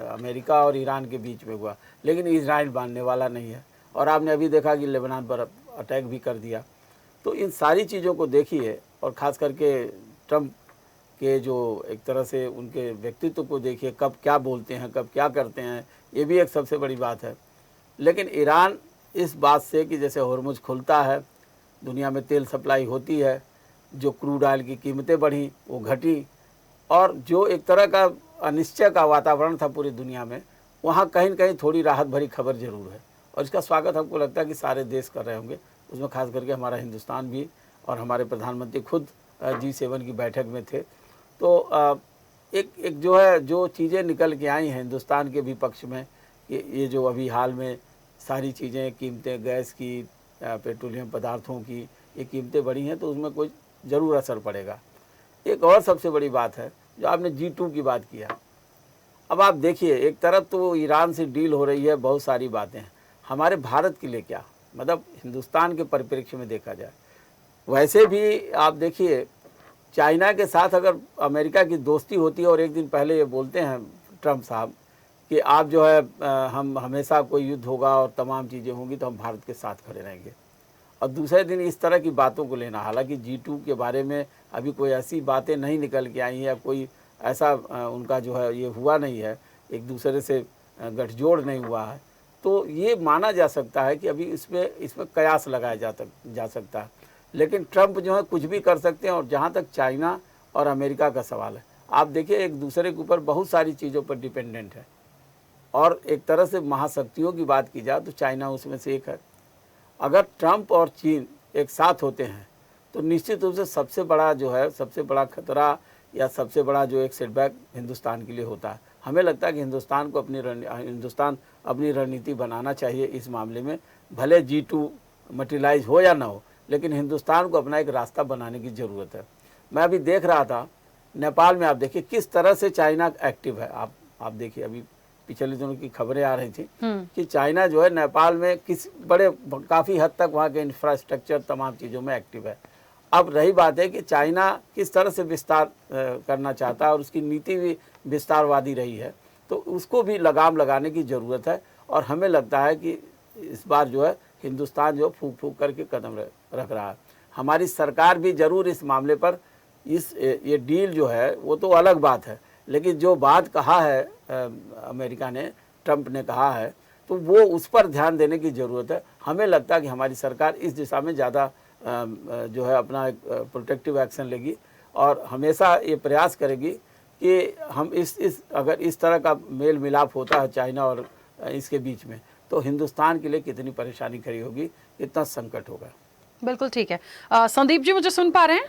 [SPEAKER 8] अमेरिका और ईरान के बीच में हुआ, लेकिन इजराइल मानने वाला नहीं है, और आपने अभी देखा कि लेबनान पर अटैक भी कर दिया। तो इन सारी चीज़ों को देखिए और ख़ास करके ट्रम्प के जो एक तरह से उनके व्यक्तित्व को देखिए, कब क्या बोलते हैं, कब क्या करते हैं, ये भी एक सबसे बड़ी बात है। लेकिन ईरान इस बात से कि जैसे होर्मुज खुलता है, दुनिया में तेल सप्लाई होती है, जो क्रूड ऑयल की कीमतें बढ़ी वो घटी, और जो एक तरह का अनिश्चय का वातावरण था पूरी दुनिया में, वहाँ कहीं न कहीं थोड़ी राहत भरी खबर ज़रूर है। और इसका स्वागत हमको लगता है कि सारे देश कर रहे होंगे, उसमें खास करके हमारा हिंदुस्तान भी, और हमारे प्रधानमंत्री खुद G7 की बैठक में थे। तो एक जो है, जो चीज़ें निकल के आई हैं हिंदुस्तान के भी पक्ष में, ये जो अभी हाल में सारी चीज़ें, कीमतें गैस की, पेट्रोलियम पदार्थों की, ये कीमतें बढ़ी हैं, तो उसमें कोई ज़रूर असर पड़ेगा। एक और सबसे बड़ी बात है, जो आपने G2 की बात किया। अब आप देखिए, एक तरफ तो ईरान से डील हो रही है, बहुत सारी बातें हैं, हमारे भारत के लिए क्या, मतलब हिंदुस्तान के परिप्रेक्ष्य में देखा जाए, वैसे भी आप देखिए चाइना के साथ अगर अमेरिका की दोस्ती होती है, और एक दिन पहले ये बोलते हैं ट्रम्प साहब कि आप जो है हम हमेशा कोई युद्ध होगा और तमाम चीज़ें होंगी तो हम भारत के साथ खड़े रहेंगे, और दूसरे दिन इस तरह की बातों को लेना, हालांकि G2 के बारे में अभी कोई ऐसी बातें नहीं निकल के आई हैं, या कोई ऐसा उनका जो है ये हुआ नहीं है, एक दूसरे से गठजोड़ नहीं हुआ है, तो ये माना जा सकता है कि अभी इसमें कयास लगाया जा सकता है। लेकिन ट्रम्प जो है कुछ भी कर सकते हैं। और जहाँ तक चाइना और अमेरिका का सवाल है, आप देखिए एक दूसरे के ऊपर बहुत सारी चीज़ों पर डिपेंडेंट है, और एक तरह से महाशक्तियों की बात की जाए तो चाइना उसमें से एक है। अगर ट्रम्प और चीन एक साथ होते हैं तो निश्चित रूप से सबसे बड़ा जो है, सबसे बड़ा खतरा या सबसे बड़ा जो एक सेटबैक हिंदुस्तान के लिए होता है। हमें लगता है कि हिंदुस्तान अपनी रणनीति बनाना चाहिए इस मामले में, भले G2 मटेरियलाइज हो या ना हो, लेकिन हिंदुस्तान को अपना एक रास्ता बनाने की ज़रूरत है। मैं अभी देख रहा था नेपाल में, आप देखिए किस तरह से चाइना एक्टिव है। आप देखिए, अभी पिछले दिनों की खबरें आ रही थी कि चाइना जो है नेपाल में काफ़ी हद तक वहाँ के इंफ्रास्ट्रक्चर तमाम चीज़ों में एक्टिव है। अब रही बात है कि चाइना किस तरह से विस्तार करना चाहता है, और उसकी नीति भी विस्तारवादी रही है, तो उसको भी लगाम लगाने की ज़रूरत है। और हमें लगता है कि इस बार जो है हिंदुस्तान जो फूंक फूंक करके कदम रख रहा है। हमारी सरकार भी ज़रूर इस मामले पर ये डील जो है वो तो अलग बात है, लेकिन जो बात कहा है अमेरिका ने, ट्रम्प ने कहा है, तो वो उस पर ध्यान देने की ज़रूरत है। हमें लगता है कि हमारी सरकार इस दिशा में ज़्यादा जो है अपना एक प्रोटेक्टिव एक्शन लेगी, और हमेशा ये प्रयास करेगी कि हम अगर इस तरह का मेल मिलाप होता है चाइना और इसके बीच में, तो हिंदुस्तान के लिए कितनी परेशानी खड़ी होगी, कितना संकट होगा।
[SPEAKER 1] बिल्कुल ठीक है। संदीप जी, मुझे सुन पा रहे हैं?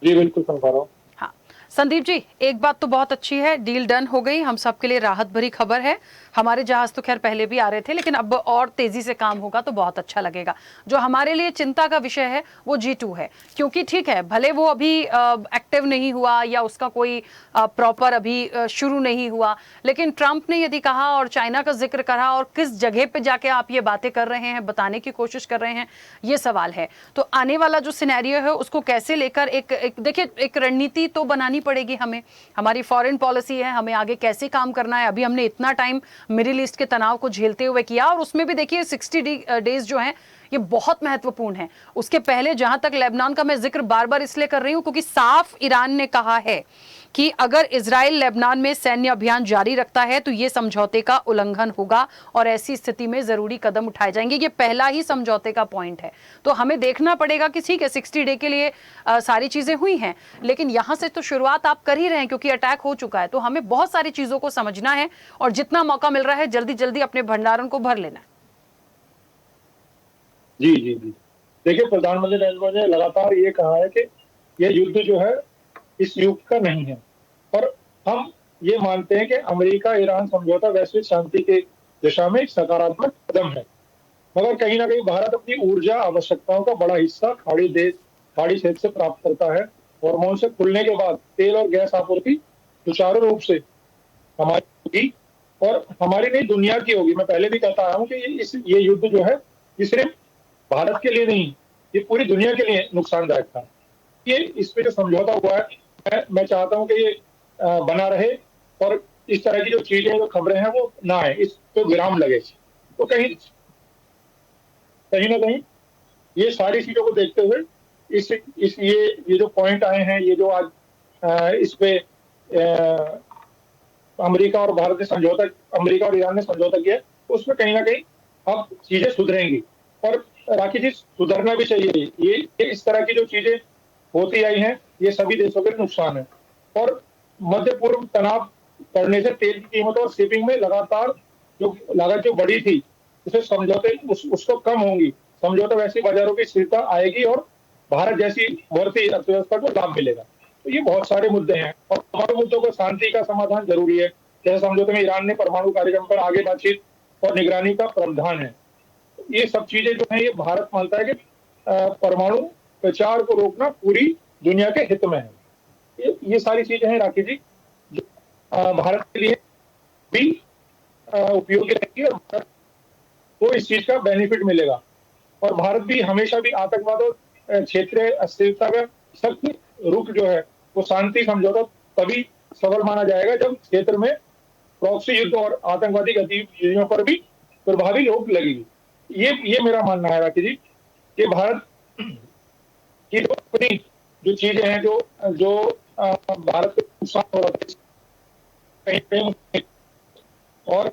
[SPEAKER 9] जी बिल्कुल सुन पा रहा हूँ।
[SPEAKER 1] हाँ संदीप जी, एक बात तो बहुत अच्छी है, डील डन हो गई, हम सबके लिए राहत भरी खबर है। हमारे जहाज तो खैर पहले भी आ रहे थे, लेकिन अब और तेजी से काम होगा तो बहुत अच्छा लगेगा। जो हमारे लिए चिंता का विषय है वो G2 है, क्योंकि ठीक है भले वो अभी एक्टिव नहीं हुआ या उसका कोई प्रॉपर अभी शुरू नहीं हुआ, लेकिन ट्रंप ने यदि कहा और चाइना का जिक्र करा, और किस जगह पे जाके आप ये बातें कर रहे हैं, बताने की कोशिश कर रहे हैं, ये सवाल है। तो आने वाला जो सिनेरियो है उसको कैसे लेकर देखिए एक रणनीति तो बनानी पड़ेगी हमें, हमारी फॉरेन पॉलिसी है, हमें आगे कैसे काम करना है। अभी हमने इतना टाइम मिडिल ईस्ट के तनाव को झेलते हुए किया, और उसमें भी देखिए 60 डेज जो हैं ये बहुत महत्वपूर्ण है। उसके पहले जहां तक लेबनान का मैं जिक्र बार बार इसलिए कर रही हूं क्योंकि साफ ईरान ने कहा है कि अगर इजराइल लेबनान में सैन्य अभियान जारी रखता है तो ये समझौते का उल्लंघन होगा, और ऐसी स्थिति में जरूरी कदम उठाए जाएंगे। ये पहला ही समझौते का पॉइंट है। तो हमें देखना पड़ेगा कि ठीक है 60 डे के लिए सारी चीजें हुई हैं, लेकिन यहां से तो शुरुआत आप कर ही रहे हैं क्योंकि अटैक हो चुका है। तो हमें बहुत सारी चीजों को समझना है, और जितना मौका मिल रहा है जल्दी जल्दी अपने भंडारण को भर लेना है।
[SPEAKER 9] जी जी जी, देखिए प्रधानमंत्री नरेंद्र मोदी ने लगातार ये कहा है कि यह युद्ध जो है इस युग का नहीं है, और हम ये मानते हैं कि अमेरिका ईरान समझौता वैश्विक शांति की दिशा में एक सकारात्मक कदम है। मगर कहीं ना कहीं भारत अपनी ऊर्जा आवश्यकताओं का बड़ा हिस्सा खाड़ी क्षेत्र से प्राप्त करता है। हार्मोन से खुलने के बाद तेल और गैस आपूर्ति सुचारू रूप से हमारी होगी, और हमारी नहीं दुनिया की होगी। मैं पहले भी कहता रहा हूँ कि ये युद्ध जो है ये सिर्फ भारत के लिए नहीं, ये पूरी दुनिया के लिए नुकसानदायक था। ये इस पे जो समझौता हुआ है, मैं चाहता हूं कि ये बना रहे, और इस तरह की जो चीजें, जो खबरें हैं वो ना आए, इस पे विराम लगे। तो कहीं ना कहीं ये सारी चीजों को देखते हुए इस ये जो पॉइंट आए हैं, ये जो आज इस पे अमेरिका और भारत ने समझौता, अमेरिका और ईरान ने समझौता किया, उसमें कहीं ना कहीं अब चीजें सुधरेंगी। और राखी जी, सुधरना भी चाहिए। ये इस तरह की जो चीजें होती आई हैं, ये सभी देशों के नुकसान है। और मध्य पूर्व तनाव बढ़ने से तेल की कीमत और शिपिंग में लगातार जो लागत जो बढ़ी थी, उसे समझौते उसको कम होंगी। समझौता वैसे बाजारों की स्थिरता आएगी और भारत जैसी बढ़ती अर्थव्यवस्था को लाभ मिलेगा। तो ये बहुत सारे मुद्दे हैं और हमारे मुद्दों को शांति का समाधान जरूरी है। जैसे समझौते में ईरान ने परमाणु कार्यक्रम पर आगे बातचीत और निगरानी का प्रावधान है। ये सब चीजें जो है, ये भारत मानता है कि परमाणु प्रचार को रोकना पूरी दुनिया के हित में है। ये सारी चीजें हैं राखी जी, जो भारत के लिए भी उपयोगी रहेगी और भारत को इस चीज का बेनिफिट मिलेगा। और भारत भी हमेशा भी आतंकवाद और क्षेत्रीय अस्थिरता का सख्त रुख जो है, वो शांति समझौता तभी सफल माना जाएगा जब क्षेत्र में प्रॉक्सी युद्ध और आतंकवादी गतिविधियों पर भी प्रभावी रोक लगेगी। ये मेरा मानना है राखी जी, कि भारत की जो अपनी जो चीजें हैं, जो भारत को नुकसान हो रहा है, और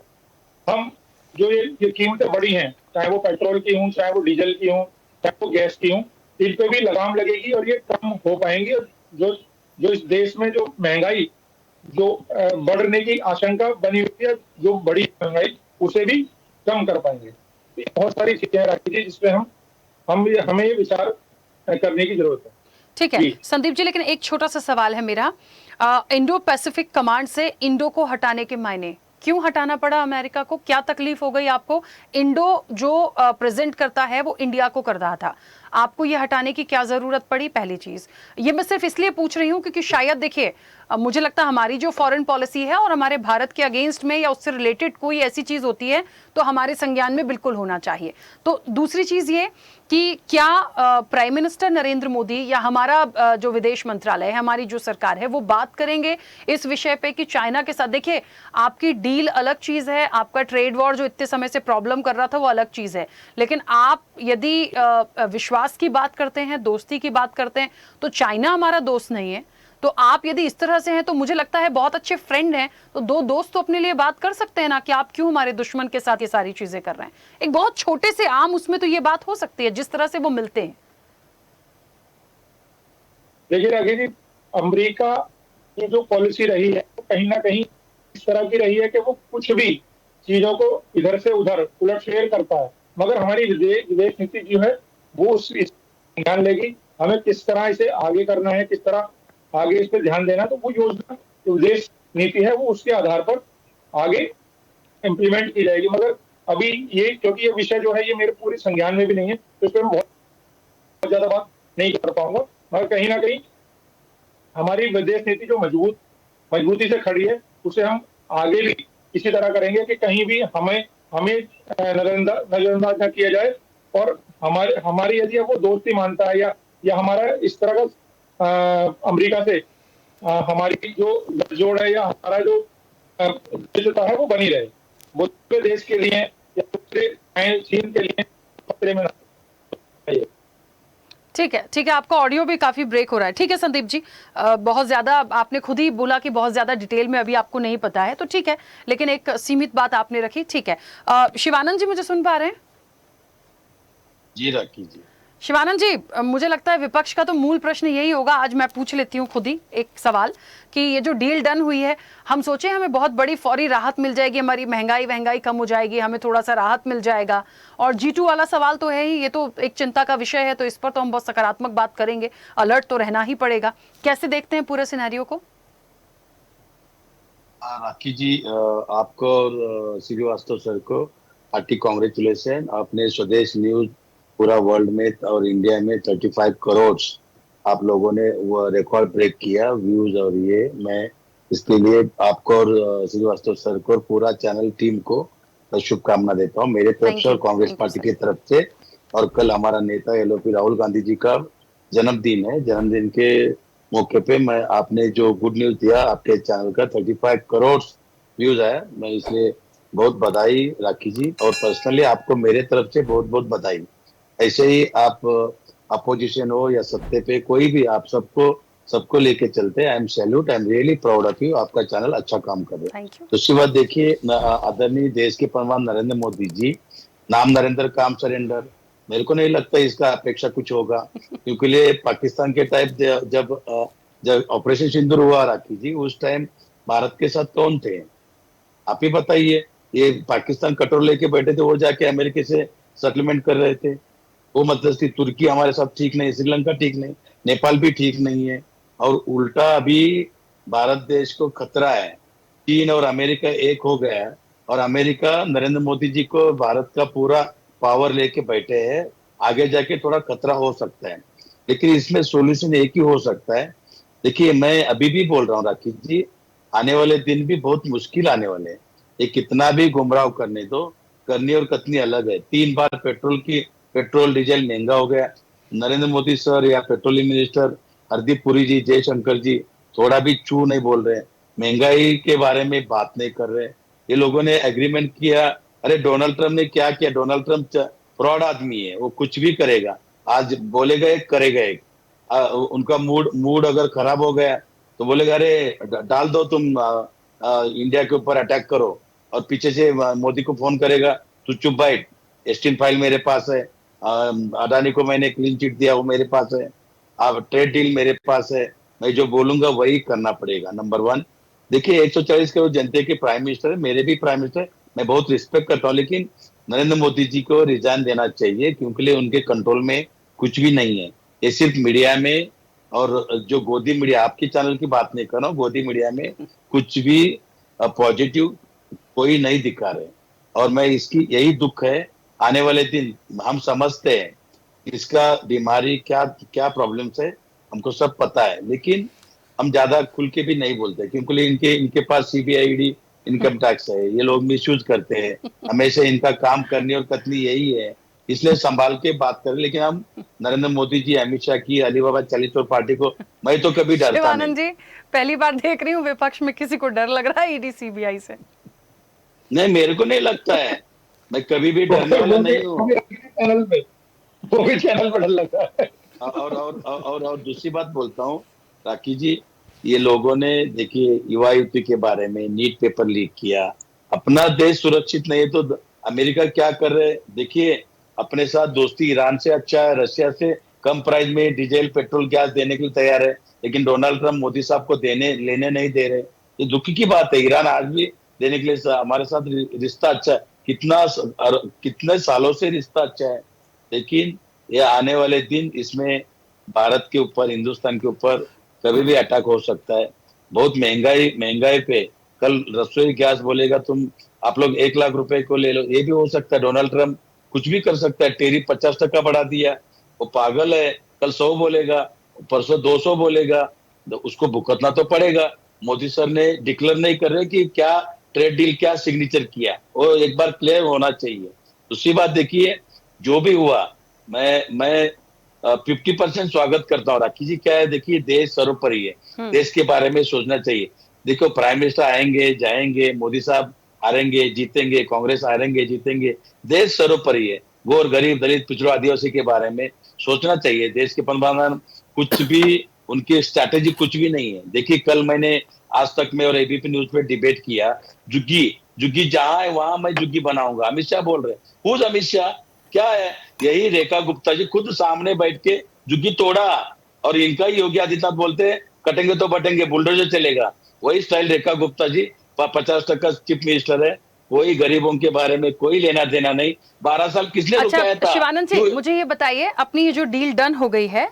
[SPEAKER 9] हम जो ये कीमतें बढ़ी हैं, चाहे वो पेट्रोल की हों, चाहे वो डीजल की हों, चाहे वो गैस की हों, इन पे भी लगाम लगेगी और ये कम हो पाएंगी। और जो इस देश में जो महंगाई जो बढ़ने की आशंका बनी हुई है, जो बड़ी महंगाई, उसे भी कम कर पाएंगे। ये बहुत सारी चीजें राखी जी, जिसपे हमें ये विचार करने की जरूरत है।
[SPEAKER 1] ठीक है संदीप जी, लेकिन एक छोटा सा सवाल है मेरा। इंडो पैसिफिक कमांड से इंडो को हटाने के मायने क्यों हटाना पड़ा अमेरिका को? क्या तकलीफ हो गई आपको? इंडो जो प्रेजेंट करता है वो इंडिया को कर रहा था, आपको ये हटाने की क्या जरूरत पड़ी? पहली चीज ये मैं सिर्फ इसलिए पूछ रही हूँ क्योंकि शायद देखिए, मुझे लगता है हमारी जो फॉरेन पॉलिसी है और हमारे भारत के अगेंस्ट में या उससे रिलेटेड कोई ऐसी चीज होती है तो हमारे संज्ञान में बिल्कुल होना चाहिए। तो दूसरी चीज ये कि क्या प्राइम मिनिस्टर नरेंद्र मोदी या हमारा जो विदेश मंत्रालय है, हमारी जो सरकार है, वो बात करेंगे इस विषय पे कि चाइना के साथ, देखिए आपकी डील अलग चीज है, आपका ट्रेड वॉर जो इतने समय से प्रॉब्लम कर रहा था वो अलग चीज है, लेकिन आप यदि विश्वास की बात करते हैं, दोस्ती की बात करते हैं, तो चाइना हमारा दोस्त नहीं है। तो आप यदि इस तरह से हैं तो मुझे लगता है बहुत अच्छे फ्रेंड हैं तो दो दोस्त तो अपने लिए बात कर सकते हैं ना, कि आप क्यों हमारे दुश्मन के साथ ये सारी चीजें कर रहे हैं। एक बहुत छोटे से आम उसमें तो ये बात हो सकती है जिस तरह से वो मिलते हैं।
[SPEAKER 9] देखिए राघव जी, अमेरिका की जो पॉलिसी रही है वो कहीं ना कहीं इस तरह की रही है कि वो कुछ भी चीजों को इधर से उधर उलटफेर करता है, मगर हमारी विदेश नीति जो है वो इस ध्यान लेगी, हमें किस तरह इसे आगे करना है, किस तरह आगे इस पर ध्यान देना। तो वो योजना जो विदेश नीति है वो उसके आधार पर आगे इम्प्लीमेंट की जाएगी। मगर अभी ये, क्योंकि ये विषय जो है ये मेरे पूरे संज्ञान में भी नहीं है, तो इस पर मैं बहुत ज्यादा बात नहीं कर पाऊंगा। मगर कहीं ना कहीं हमारी विदेश नीति जो मजबूती से खड़ी है, उसे हम आगे भी इसी तरह करेंगे कि कहीं भी हमें नजरअंदाज न किया जाए। और हमारी यदि वो दोस्ती मानता है या हमारा इस तरह का अमेरिका से हमारी जो जोड़ है या हमारा जो मित्रता है वो बनी रहे, वो दूसरे देश के लिए या दूसरे चीन के लिए खतरे में ना।
[SPEAKER 1] ठीक है, आपका ऑडियो भी काफी ब्रेक हो रहा है। ठीक है संदीप जी, बहुत ज्यादा आपने खुद ही बोला कि बहुत ज्यादा डिटेल में अभी आपको नहीं पता है, तो ठीक है, लेकिन एक सीमित बात आपने रखी। ठीक है, शिवानंद जी मुझे सुन पा रहे हैं?
[SPEAKER 8] जी राखी जी।
[SPEAKER 1] शिवानंद जी, मुझे लगता है विपक्ष का तो मूल प्रश्न यही होगा, आज मैं पूछ लेती हूँ खुद ही एक सवाल, कि ये जो डील डन हुई है, हम सोचे हमें बहुत बड़ी फौरी राहत मिल जाएगी, हमारी महंगाई कम हो जाएगी, हमें थोड़ा सा राहत मिल जाएगा, और G2 वाला सवाल तो है ही, ये तो एक चिंता का विषय है, तो इस पर तो हम बहुत सकारात्मक बात करेंगे, अलर्ट तो रहना ही पड़ेगा। कैसे देखते हैं पूरे सिनेरियो को?
[SPEAKER 10] राखी जी, आपको श्रीवास्तव सर को हार्टी कांग्रेचुलेशन। आपने स्वदेश न्यूज पूरा वर्ल्ड में और इंडिया में 35 करोड़ आप लोगों ने वो रिकॉर्ड ब्रेक किया व्यूज, और ये मैं इसके लिए आपको और श्रीवास्तव सर को और पूरा चैनल टीम को शुभकामना देता हूँ मेरे तरफ से और कांग्रेस पार्टी की तरफ से। और कल हमारा नेता LOP राहुल गांधी जी का जन्मदिन है, जन्मदिन के मौके पे मैं आपने जो गुड न्यूज दिया, आपके चैनल का 35 करोड़ व्यूज आया, मैं इसलिए बहुत बधाई राखी जी, और पर्सनली आपको मेरे तरफ से बहुत बहुत बधाई। ऐसे ही आप अपोजिशन हो या सत्ते पे, कोई भी आप सबको लेके चलते हैं। I am salute, I am really proud of you. आपका चैनल अच्छा काम कर रहा है।
[SPEAKER 1] Thank you.
[SPEAKER 10] दूसरी बात देखिए, आदरणीय देश के प्रधानमंत्री नरेंद्र मोदी जी, नाम नरेंद्र काम सरेंडर, मेरे को नहीं लगता इसका अपेक्षा कुछ होगा, क्योंकि ये पाकिस्तान के टाइप जब ऑपरेशन सिंदूर हुआ राखी जी, उस टाइम भारत के साथ कौन थे आप ही बताइए। ये पाकिस्तान कटोर लेके बैठे थे, वो जाके अमेरिका से सेटलमेंट कर रहे थे। वो मतलब कि तुर्की हमारे साथ ठीक नहीं, श्रीलंका ठीक नहीं, नेपाल भी ठीक नहीं है, और उल्टा अभी भारत देश को खतरा है। चीन और अमेरिका एक हो गया है, और अमेरिका नरेंद्र मोदी जी को भारत का पूरा पावर लेके बैठे हैं। आगे जाके थोड़ा खतरा हो सकता है, लेकिन इसमें सॉल्यूशन एक ही हो सकता है। देखिए, मैं अभी भी बोल रहा हूँ राकेश जी, आने वाले दिन भी बहुत मुश्किल आने वाले हैं। ये कितना भी गुमराह करने दो, करनी और कतनी अलग है। 3 बार पेट्रोल डीजल महंगा हो गया। नरेंद्र मोदी सर या पेट्रोलियम मिनिस्टर हरदीप पुरी जी, जयशंकर जी थोड़ा भी चू नहीं बोल रहे, महंगाई के बारे में बात नहीं कर रहे। ये लोगों ने एग्रीमेंट किया। अरे डोनाल्ड ट्रंप ने क्या किया? डोनाल्ड ट्रंप फ्रॉड आदमी है, वो कुछ भी करेगा। आज बोलेगा एक, करेगा एक। उनका मूड अगर खराब हो गया तो बोलेगा अरे डाल दो तुम, इंडिया के ऊपर अटैक करो, और पीछे से मोदी को फोन करेगा, तू चुप बैठ, एस्टीन फाइल मेरे पास है, अडानी को मैंने क्लीन चिट दिया, वो मेरे पास है, अब ट्रेड डील मेरे पास है, मैं जो बोलूंगा वही करना पड़ेगा। नंबर 1, देखिए 140 करोड़ जनता के प्राइम मिनिस्टर है, मेरे भी प्राइम मिनिस्टर, मैं बहुत रिस्पेक्ट करता हूँ, लेकिन नरेंद्र मोदी जी को रिजाइन देना चाहिए, क्योंकि उनके कंट्रोल में कुछ भी नहीं है। ये सिर्फ मीडिया में, और जो गोदी मीडिया, आपके चैनल की बात नहीं कर रहा हूँ, गोदी मीडिया में कुछ भी पॉजिटिव कोई नहीं दिखा रहे, और मैं इसकी यही दुख है। आने वाले दिन हम समझते हैं इसका बीमारी क्या क्या प्रॉब्लम्स है, हमको सब पता है, लेकिन हम ज्यादा खुल के भी नहीं बोलते, क्योंकि इनके पास सीबीआईडी इनकम टैक्स है, ये लोग मिसयूज करते हैं, हमेशा इनका काम करने और कतनी यही है, इसलिए संभाल के बात करें। लेकिन हम नरेंद्र मोदी जी, अमित शाह की, अलीबाबा चालीसों पार्टी को मैं तो कभी डरता नहीं।
[SPEAKER 1] शिवानंद जी, पहली बार देख रही हूँ विपक्ष में किसी को डर लग रहा है ईडी सीबीआई से।
[SPEAKER 10] नहीं, मेरे को नहीं लगता है, मैं कभी भी डरने वाला नहीं हूँ।
[SPEAKER 9] वो भी चैनल पर डर लगा है।
[SPEAKER 10] और दूसरी बात बोलता हूँ राखी जी, ये लोगों ने देखिए युवा युवती के बारे में नीट पेपर लीक किया। अपना देश सुरक्षित नहीं है तो अमेरिका क्या कर रहे हैं? देखिए, अपने साथ दोस्ती ईरान से अच्छा है, रशिया से कम प्राइस में डीजल पेट्रोल गैस देने के लिए तैयार है, लेकिन डोनाल्ड ट्रंप मोदी साहब को लेने नहीं दे रहे। ये दुख की बात है। ईरान आज भी देने के लिए हमारे साथ रिश्ता अच्छा है, कितने सालों से रिश्ता अच्छा है, लेकिन ये आने वाले दिन इसमें भारत के ऊपर, हिंदुस्तान के ऊपर कभी भी अटैक हो सकता है। बहुत महंगाई पे कल रसोई गैस बोलेगा तुम, आप लोग 1 लाख रुपए को ले लो, ये भी हो सकता है। डोनाल्ड ट्रंप कुछ भी कर सकता है, टेरिफ 50% बढ़ा दिया, वो पागल है। कल 100 बोलेगा, परसों 200 बोलेगा, तो उसको भुगतना तो पड़ेगा। मोदी सर ने डिक्लेयर नहीं कर रहे कि क्या ट्रेड डील, क्या सिग्नेचर किया, वो एक बार क्लियर होना चाहिए। दूसरी बात देखिए, जो भी हुआ, मैं 50% स्वागत करता हूँ राखी जी। क्या है, देखिए देश सर्वोपरि है, देश के बारे में सोचना चाहिए। देखो, प्राइम मिनिस्टर आएंगे जाएंगे, मोदी साहब हारेंगे जीतेंगे, कांग्रेस हारेंगे जीतेंगे, देश सर्वोपरि है। गोर गरीब दलित पिछड़ों आदिवासी के बारे में सोचना चाहिए। देश के प्रधानमंत्री कुछ भी, उनकी स्ट्रैटेजी कुछ भी नहीं है। देखिए, कल मैंने आज तक में और एबीपी न्यूज पे डिबेट किया, जुग्गी जहां है वहां मैं जुग्गी बनाऊंगा। अमित शाह बोल रहे, हुज अमित शाह क्या है? यही रेखा गुप्ता जी खुद सामने बैठ के जुग्गी तोड़ा, और इनका ही योगी आदित्यनाथ बोलते हैं कटेंगे तो बटेंगे, बुलडोजर चलेगा। वही style Rekha Gupta ji 50% chief minister है, कोई गरीबों के बारे में कोई लेना देना नहीं। 12 साल किसने रुकाया था?
[SPEAKER 1] शिवानंद जी, मुझे ये बताइए, अपनी ये जो डील डन हो गई है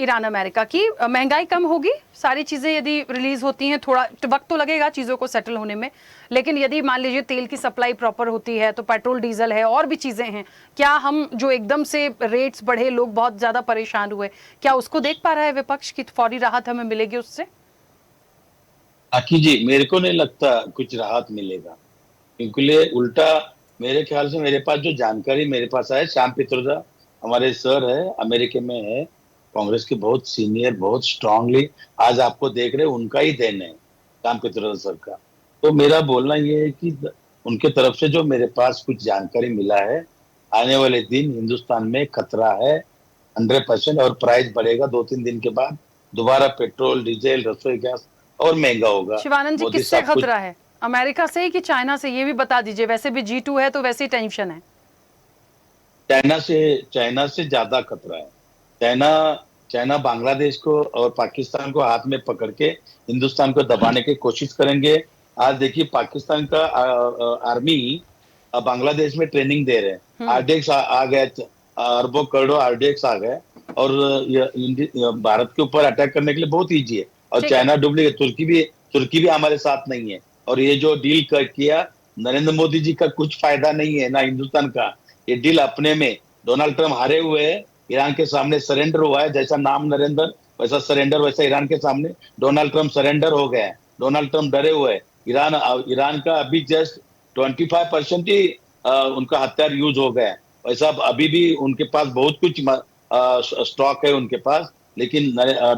[SPEAKER 1] ईरान अमेरिका की, महंगाई कम होगी? सारी चीजें यदि रिलीज होती हैं, थोड़ा वक्त तो लगेगा चीजों को सेटल होने में, लेकिन यदि मान लीजिए तेल की सप्लाई प्रॉपर होती है, तो पेट्रोल डीजल है और भी चीजें हैं, क्या हम जो एकदम से रेट्स बढ़े, लोग बहुत ज्यादा परेशान हुए, क्या उसको देख पा रहा है विपक्ष की फौरी राहत हमें मिलेगी उससे?
[SPEAKER 10] आखी जी, मेरे को नहीं लगता कुछ राहत मिलेगा, क्योंकि उल्टा मेरे ख्याल से मेरे पास जो जानकारी मेरे पास है, श्याम पित्रोदा हमारे सर है, अमेरिका में है, कांग्रेस के बहुत सीनियर, बहुत स्ट्रांगली आज आपको देख रहे, उनका ही देन है श्याम पित्रोदा सर का। तो मेरा बोलना ये है कि उनके तरफ से जो मेरे पास कुछ जानकारी मिला है, आने वाले दिन हिंदुस्तान में खतरा है, 100%, और प्राइस बढ़ेगा 2-3 दिन के बाद। दोबारा पेट्रोल, डीजल, रसोई गैस और महंगा होगा।
[SPEAKER 11] शिवानंद जी,
[SPEAKER 10] मोदी
[SPEAKER 11] किससे
[SPEAKER 10] साहब
[SPEAKER 11] खतरा है, अमेरिका से कि चाइना से, ये भी बता दीजिए। वैसे भी G2 है तो वैसे ही टेंशन है।
[SPEAKER 10] चाइना से ज्यादा खतरा है। चाइना बांग्लादेश को और पाकिस्तान को हाथ में पकड़ के हिंदुस्तान को दबाने की कोशिश करेंगे। आज देखिए पाकिस्तान का आर्मी बांग्लादेश में ट्रेनिंग दे रहे हैं। आरडीएक्स आ गए, अरबों करोड़ों आरडीएक्स आ गए, और भारत के ऊपर अटैक करने के लिए बहुत ईजी है। और चाइना डुप्लीकेट, तुर्की भी हमारे साथ नहीं है। और ये जो डील किया नरेंद्र मोदी जी का कुछ फायदा नहीं है ना हिंदुस्तान का। ये डील अपने में, डोनाल्ड ट्रम्प हारे हुए हैं, ईरान के सामने सरेंडर हुआ है। जैसा नाम नरेंद्र वैसा सरेंडर, वैसा ईरान के सामने डोनाल्ड ट्रम्प सरेंडर हो गया है। डोनाल्ड ट्रम्प डरे हुए हैं। ईरान का अभी जस्ट 25% ही उनका हथियार यूज हो गया है। वैसा अभी भी उनके पास बहुत कुछ स्टॉक है उनके पास, लेकिन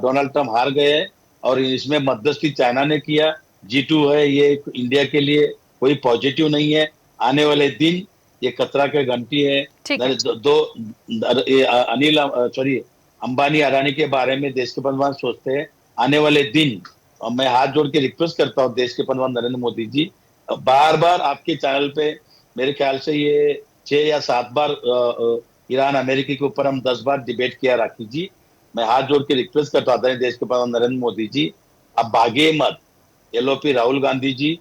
[SPEAKER 10] डोनाल्ड ट्रम्प हार गए हैं। और इसमें मध्यस्थी चाइना ने किया। G2 है, ये इंडिया के लिए कोई पॉजिटिव नहीं है। आने वाले दिन ये खतरा के घंटी है। अंबानी अडानी के बारे में देश के प्रधानमंत्री सोचते हैं। आने वाले दिन मैं हाथ जोड़ के रिक्वेस्ट करता हूँ देश के प्रधानमंत्री नरेंद्र मोदी जी, बार बार आपके चैनल पे मेरे ख्याल से ये 6 या 7 बार ईरान अमेरिका के ऊपर हम 10 बार डिबेट किया। राखी जी, मैं हाथ जोड़ के रिक्वेस्ट करता हूँ देश के प्रधानमंत्री नरेंद्र मोदी जी, अब भागे मत। LOP राहुल गांधी जी,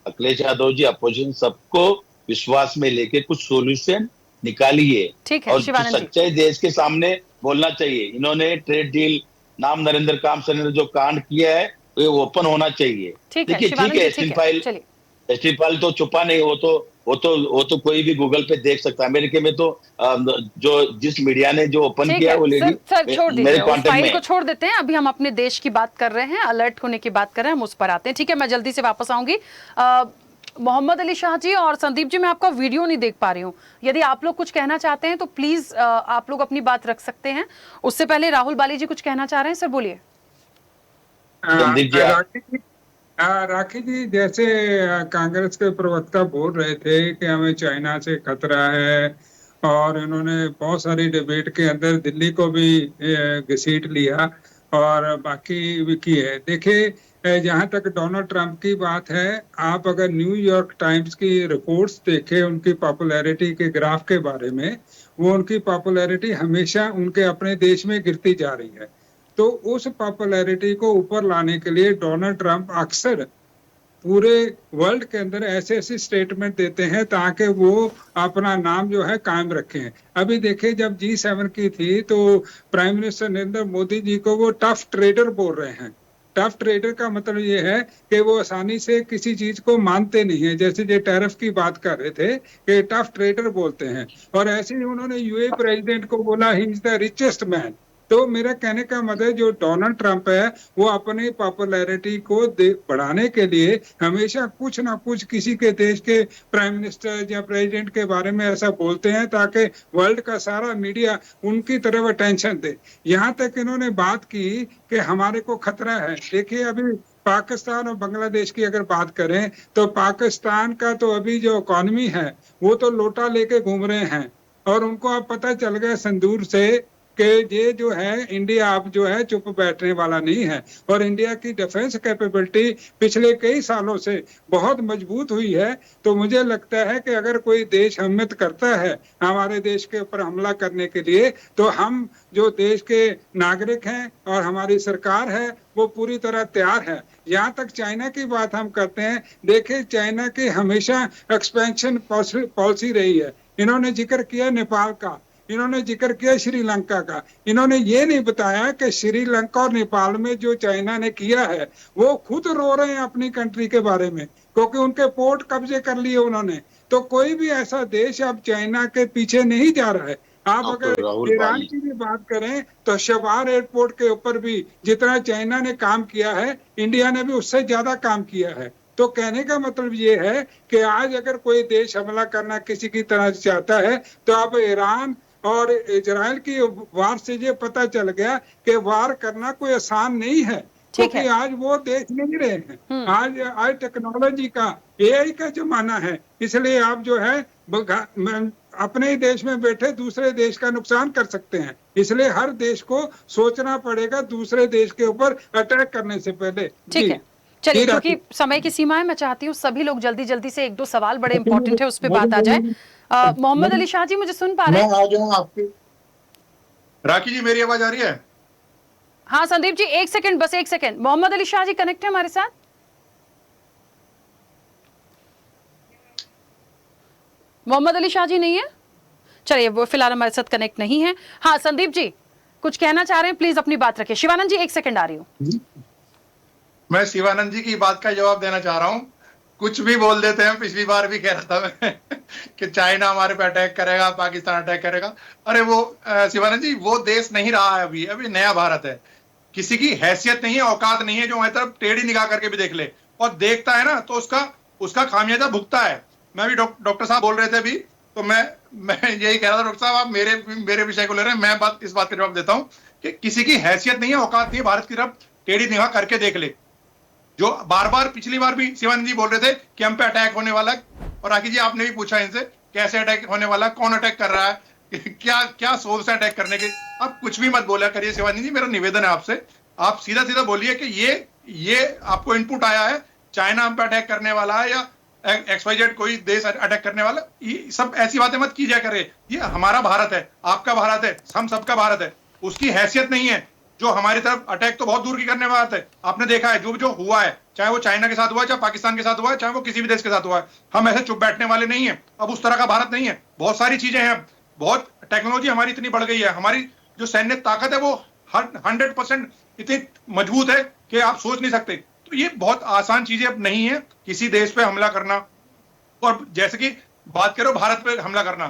[SPEAKER 10] अखिलेश यादव जी, अपोजिशन, सबको विश्वास में लेके कुछ सॉल्यूशन निकालिए। और सच्चाई देश के सामने बोलना चाहिए। इन्होंने ट्रेड डील, नाम नरेंद्र काम सरेंद्र जो कांड किया है वो ओपन होना चाहिए। देखिए ठीक है, एस्टील फाइल तो छुपा नहीं, वो तो कोई भी गूगल पे देख सकता है। अमेरिका में तो जो जिस मीडिया ने जो ओपन किया वो लेडी मेरे कॉन्टेक्ट में।
[SPEAKER 11] को छोड़ देते हैं, अभी हम अपने देश की बात कर रहे हैं, अलर्ट होने की बात कर रहे हैं, हम उस पर आते हैं। ठीक है, मैं जल्दी से वापस आऊंगी। मोहम्मद अली शाह जी और संदीप जी, मैं आपका वीडियो नहीं देख पा रही हूँ। यदि आप लोग कुछ कहना चाहते हैं तो प्लीज आप लोग अपनी बात रख सकते हैं। उससे पहले राहुल बाली जी कुछ कहना चाह रहे हैं, सर बोलिए।
[SPEAKER 6] राखी जी, जैसे कांग्रेस के प्रवक्ता बोल रहे थे कि हमें चाइना से खतरा है, और इन्होंने बहुत सारी डिबेट के अंदर दिल्ली को भी घसीट लिया और बाकी भी की है। देखिए, जहां तक डोनाल्ड ट्रंप की बात है, आप अगर न्यूयॉर्क टाइम्स की रिपोर्ट्स देखें उनकी पॉपुलैरिटी के ग्राफ के बारे में, वो उनकी पॉपुलैरिटी हमेशा उनके अपने देश में गिरती जा रही है। तो उस पॉपुलैरिटी को ऊपर लाने के लिए डोनाल्ड ट्रंप अक्सर पूरे वर्ल्ड के अंदर ऐसे ऐसे स्टेटमेंट देते हैं ताकि वो अपना नाम जो है कायम रखें। अभी देखिए, जब G7 की थी तो प्राइम मिनिस्टर नरेंद्र मोदी जी को वो टफ ट्रेडर बोल रहे हैं। टफ ट्रेडर का मतलब ये है कि वो आसानी से किसी चीज को मानते नहीं है। जैसे जो टैरिफ की बात कर रहे थे कि टफ ट्रेडर बोलते हैं, और ऐसे ही उन्होंने यूएई प्रेसिडेंट को बोला he is the richest man. तो मेरा कहने का मतलब जो डोनाल्ड ट्रंप है वो अपनी पॉपुलैरिटी को बढ़ाने के लिए हमेशा कुछ ना कुछ किसी के देश के प्राइम मिनिस्टर या प्रेसिडेंट के बारे में ऐसा बोलते हैं ताकि वर्ल्ड का सारा मीडिया उनकी तरफ अटेंशन दे। यहाँ तक इन्होंने बात की कि हमारे को खतरा है। देखिए, अभी पाकिस्तान और बांग्लादेश की अगर बात करें तो पाकिस्तान का तो अभी जो इकॉनमी है वो तो लोटा लेके घूम रहे हैं, और उनको अब पता चल गया संदूर से कि ये जो है इंडिया अब जो है चुप बैठने वाला नहीं है। और इंडिया की डिफेंस कैपेबिलिटी पिछले कई सालों से बहुत मजबूत हुई है। तो मुझे लगता है कि अगर कोई देश हिम्मत करता है हमारे देश के ऊपर हमला करने के लिए, तो हम जो देश के नागरिक हैं और हमारी सरकार है वो पूरी तरह तैयार है। यहाँ तक चाइना की बात हम करते हैं, देखिए चाइना की हमेशा एक्सपेंशन पॉलिसी रही है। इन्होंने जिक्र किया नेपाल का, इन्होंने जिक्र किया श्रीलंका का। इन्होंने ये नहीं बताया कि श्रीलंका और नेपाल में जो चाइना ने किया है वो खुद रो रहे हैं अपनी कंट्री के बारे में, क्योंकि उनके पोर्ट कब्जे कर लिए उन्होंने। तो कोई भी ऐसा देश अब चाइना के पीछे नहीं जा रहा है। आप अगर ईरान की भी बात करें तो शबार एयरपोर्ट के ऊपर भी जितना चाइना ने काम किया है, इंडिया ने भी उससे ज्यादा काम किया है। तो कहने का मतलब ये है कि आज अगर कोई देश हमला करना किसी की तरह चाहता है तो अब ईरान और इजराइल की वार से ये पता चल गया कि वार करना कोई आसान नहीं है, क्योंकि आज वो देश नहीं रहे हैं। आज टेक्नोलॉजी का, AI का जमाना है, इसलिए आप जो है अपने ही देश में बैठे दूसरे देश का नुकसान कर सकते हैं। इसलिए हर देश को सोचना पड़ेगा दूसरे देश के ऊपर अटैक करने से पहले।
[SPEAKER 11] ठीक है, चलिए, क्योंकि समय की सीमा है, मैं चाहती हूँ सभी लोग जल्दी जल्दी से 1-2 सवाल बड़े इंपॉर्टेंट है उस पर बात आ जाए। मोहम्मद अली शाह जी, मुझे सुन पा रहे हैं?
[SPEAKER 9] मैं आ जाऊँ आपके। राखी जी, मेरी आवाज आ रही है?
[SPEAKER 11] हाँ संदीप जी, 1 सेकंड, बस 1 सेकंड। मोहम्मद अली शाह जी कनेक्ट है हमारे साथ? मोहम्मद अली शाह जी नहीं है? चलिए, वो फिलहाल हमारे साथ कनेक्ट नहीं है। हाँ संदीप जी, कुछ कहना चाह रहे हैं, प्लीज अपनी बात रखिए। शिवानंद जी, 1 सेकंड, आ रही हूँ।
[SPEAKER 9] मैं शिवानंद जी की बात का जवाब देना चाह रहा हूँ। कुछ भी बोल देते हैं, पिछली बार भी कह रहा था मैं कि चाइना हमारे पे अटैक करेगा, पाकिस्तान अटैक करेगा। अरे वो शिवानंद जी, वो देश नहीं रहा है अभी नया भारत है। किसी की हैसियत नहीं है, औकात नहीं है जो हमारी तरफ टेढ़ी निगाह करके भी देख ले, और देखता है ना तो उसका खामियाजा भुगता है। मैं भी डॉक्टर साहब बोल रहे थे अभी, तो मैं यही कह रहा था, डॉक्टर साहब आप मेरे विषय को ले रहे हैं, मैं इस बात का जवाब देता हूँ कि किसी की हैसियत नहीं है, औकात नहीं है, भारत की तरफ टेढ़ी निगाह करके देख ले। जो बार बार पिछली बार भी शिवानंद जी बोल रहे थे कि हम पे अटैक होने वाला है, और राखी जी आपने भी पूछा इनसे कैसे अटैक होने वाला, कौन अटैक कर रहा है, क्या सोर्स है अटैक करने के। आप कुछ भी मत बोला करिए शिवानंद जी, मेरा निवेदन है आपसे, आप सीधा सीधा बोलिए कि ये आपको इनपुट आया है, चाइना हम पे अटैक करने वाला है या XYZ कोई देश अटैक करने वाला। ये सब ऐसी बातें मत कीजिए करे। ये हमारा भारत है, आपका भारत है, हम सबका भारत है। उसकी हैसियत नहीं है जो हमारी तरफ अटैक तो बहुत दूर की करने वाला है। आपने देखा है जो हुआ है, चाहे वो चाइना के साथ हुआ है, चाहे पाकिस्तान के साथ हुआ है, चाहे वो किसी भी देश के साथ हुआ है, हम ऐसे चुप बैठने वाले नहीं है। अब उस तरह का भारत नहीं है, बहुत सारी चीजें हैं, बहुत टेक्नोलॉजी हमारी इतनी बढ़ गई है, हमारी जो सैन्य ताकत है वो 100% इतनी मजबूत है कि आप सोच नहीं सकते। तो ये बहुत आसान चीजें अब नहीं है किसी देश पे हमला करना, और जैसे कि बात करो भारत पे हमला करना,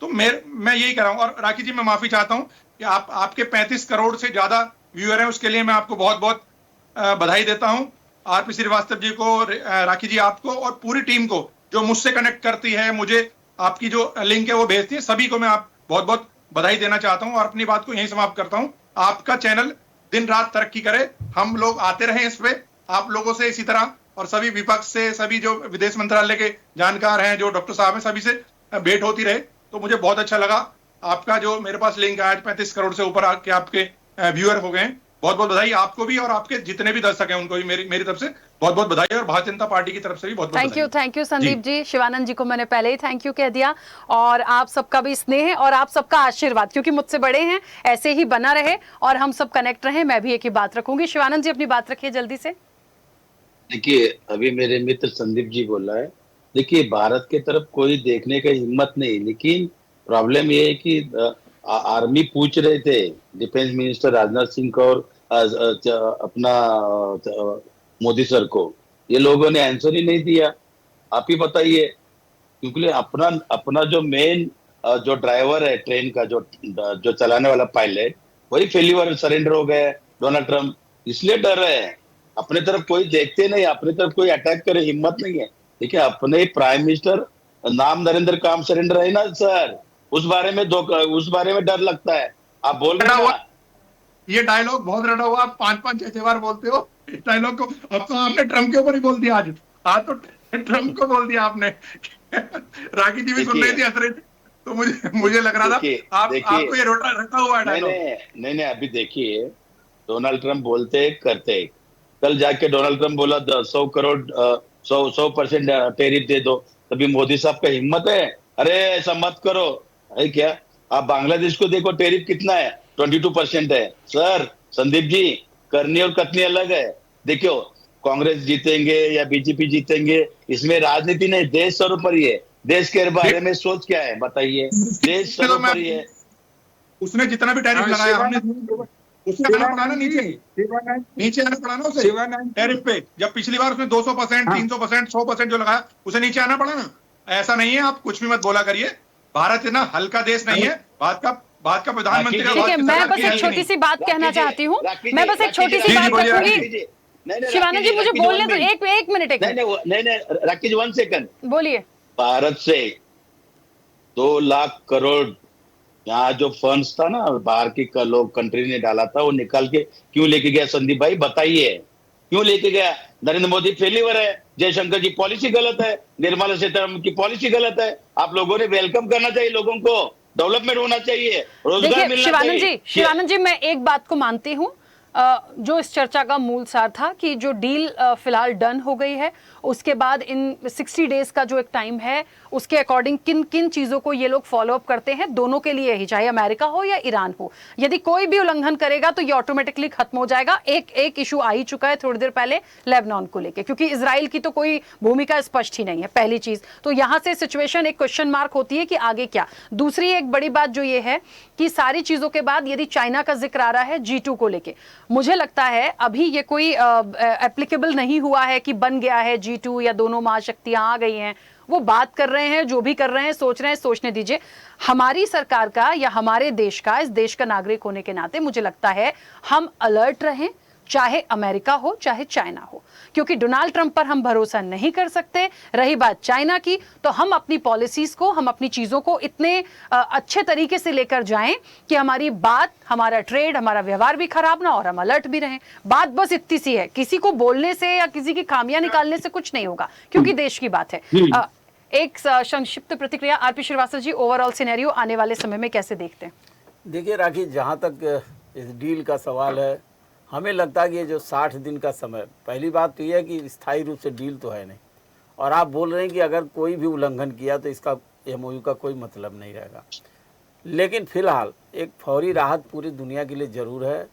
[SPEAKER 9] तो मैं यही कह रहा हूं। और राखी जी, मैं माफी चाहता हूं कि आपके 35 करोड़ से ज्यादा व्यूअर हैं, उसके लिए मैं आपको बहुत बहुत बधाई देता हूं। RP श्रीवास्तव जी को, राखी जी आपको और पूरी टीम को जो मुझसे कनेक्ट करती है, मुझे आपकी जो लिंक है वो भेजती है, सभी को मैं आप बहुत बहुत बधाई देना चाहता हूं। और अपनी बात को यहीं समाप्त करता हूं। आपका चैनल दिन रात तरक्की करे, हम लोग आते रहे इस पे, आप लोगों से इसी तरह, और सभी विपक्ष से, सभी जो विदेश मंत्रालय के जानकार हैं, जो डॉक्टर साहब हैं, सभी से भेंट होती रहे। तो मुझे बहुत अच्छा लगा आपका जो मेरे पास लिंक आया, 35 करोड़ से ऊपर आके आपके व्यूअर हो गए। बहुत बहुत बधाई आपको भी, और आपके जितने भी दर्शक हैं उनको भी मेरी तरफ से बहुत बहुत बधाई, और भारतीय जनता पार्टी की तरफ से भी बहुत बहुत
[SPEAKER 11] थैंक यू संदीप जी। शिवानंद जी को मैंने पहले ही थैंक यू कह दिया, और आप सबका भी स्नेह और आप सबका आशीर्वाद, क्योंकि मुझसे बड़े हैं, ऐसे ही बना रहे और हम सब कनेक्ट रहे। मैं भी एक ही बात रखूंगी। शिवानंद जी, अपनी बात रखिए जल्दी से।
[SPEAKER 10] देखिए, अभी मेरे मित्र संदीप जी बोल रहा है, देखिए भारत के तरफ कोई देखने का हिम्मत नहीं, लेकिन प्रॉब्लम ये है कि आर्मी पूछ रहे थे डिफेंस मिनिस्टर राजनाथ सिंह को और अपना मोदी सर को, ये लोगों ने आंसर ही नहीं दिया। आप ही बताइए, क्योंकि अपना जो मेन जो ड्राइवर है ट्रेन का, जो चलाने वाला पायलट, वही फेल्यूर सरेंडर हो गए डोनाल्ड ट्रम्प, इसलिए डर रहे हैं। अपने तरफ कोई देखते नहीं, अपने तरफ कोई अटैक करे हिम्मत नहीं है। देखिए, अपने प्राइम मिनिस्टर नाम नरेंद्र काम सरेंडर है ना सर, उस बारे में डर लगता है। आप बोल रहे हो
[SPEAKER 9] ये डायलॉग बहुत रटा हुआ, आप 5-5-6 बार बोलते हो इस डायलॉग को। अब तो आपने ट्रम्प के ऊपर ही बोल दिया आज तो ट्रम्प को बोल दिया आपने। राखी जी भी सुन रही थी, हंस रही थी, तो मुझे लग रहा था आपको ये रटा हुआ है डायलॉग।
[SPEAKER 10] नहीं, अभी देखिए, डोनाल्ड ट्रम्प बोलते करते, कल जाके डोनाल्ड ट्रम्प बोला 100% टेरिफ दे दो, तभी मोदी साहब का हिम्मत है, अरे ऐसा मत करो है क्या। आप बांग्लादेश को देखो, टेरिफ कितना है, 22% है। सर संदीप जी, करनी और कथनी अलग है। देखियो, कांग्रेस जीतेंगे या बीजेपी जीतेंगे, इसमें राजनीति नहीं, देश सर्वोपरि है। देश के बारे में सोच क्या है बताइए, देश सर्वोपरि है।
[SPEAKER 9] उसने जितना भी टैरिफ लगाया, हमने उसने आना पड़ा ना, नीचे आना पड़ा ना उसे टैरिफ पे। जब पिछली बार उसने 200%, 300%, 100% जो लगाया, उसे नीचे आना पड़ा ना। ऐसा नहीं है, आप कुछ भी मत बोला करिए। भारत इतना हल्का देश नहीं है। भारत का प्रधानमंत्री,
[SPEAKER 11] ठीक है, मैं बस एक छोटी सी बात कहना चाहती हूँ, मैं बस एक छोटी सी बात रखूंगी। शिवानंद जी, मुझे बोलने दो, एक मिनट।
[SPEAKER 10] नहीं, राकेश जी 1 सेकंड
[SPEAKER 11] बोलिए।
[SPEAKER 10] भारत से 2 लाख करोड़ यहाँ जो फंड्स था ना, बाहर की लोग कंट्री ने डाला था, वो निकाल के क्यों लेके गया संदीप भाई, बताइए क्यों लेके गया? नरेंद्र मोदी फेल्यूर है, जयशंकर की पॉलिसी गलत है, निर्मला सीतारमण की पॉलिसी गलत है। आप लोगों ने वेलकम करना चाहिए, लोगों को डेवलपमेंट होना चाहिए, रोजगार मिलना चाहिए।
[SPEAKER 11] शिवानंद जी, मैं एक बात को मानती हूँ, जो इस चर्चा का मूल सार था कि जो डील फिलहाल डन हो गई है, उसके बाद इन 60 डेज का जो एक टाइम है, उसके अकॉर्डिंग किन किन चीजों को ये लोग फॉलो अप करते हैं, दोनों के लिए ही, चाहे अमेरिका हो या ईरान हो। यदि कोई भी उल्लंघन करेगा तो ये ऑटोमेटिकली खत्म हो जाएगा। एक इशू आ ही चुका है थोड़ी देर पहले लेबनान को लेकर, क्योंकि इजराइल की तो कोई भूमिका स्पष्ट ही नहीं है, पहली चीज तो यहां से सिचुएशन एक क्वेश्चन मार्क होती है कि आगे क्या। दूसरी एक बड़ी बात जो ये है कि सारी चीजों के बाद यदि चाइना का जिक्र आ रहा है G2 को लेके, मुझे लगता है अभी ये कोई एप्लीकेबल नहीं हुआ है कि बन गया है G2 या दोनों महाशक्तियां आ गई हैं। वो बात कर रहे हैं, जो भी कर रहे हैं, सोच रहे हैं, सोचने दीजिए। हमारी सरकार का या हमारे देश का, इस देश का नागरिक होने के नाते मुझे लगता है हम अलर्ट रहें, चाहे अमेरिका हो चाहे चाइना हो, क्योंकि डोनाल्ड ट्रंप पर हम भरोसा नहीं कर सकते। रही बात चाइना की, तो हम अपनी पॉलिसीज को, हम अपनी चीजों को इतने अच्छे तरीके से लेकर जाएं कि हमारी बात, हमारा ट्रेड, हमारा व्यवहार भी खराब ना और हम अलर्ट भी रहें। बात बस इतनी सी है, किसी को बोलने से या किसी की खामियां निकालने से कुछ नहीं होगा, क्योंकि देश की बात है। एक संक्षिप्त प्रतिक्रिया RP Srivastava ji, overall scenario आने वाले समय में कैसे देखते हैं?
[SPEAKER 8] देखिए राखी, जहाँ तक इस डील का सवाल है, हमें लगता है कि ये जो 60 दिन का समय, पहली बात तो ये है कि स्थायी रूप से डील तो है नहीं, और आप बोल रहे हैं कि अगर कोई भी उल्लंघन किया तो इसका MOU का कोई मतलब नहीं रहेगा। लेकिन फिलहाल एक फौरी राहत पूरी दुनिया के लिए ज़रूर है,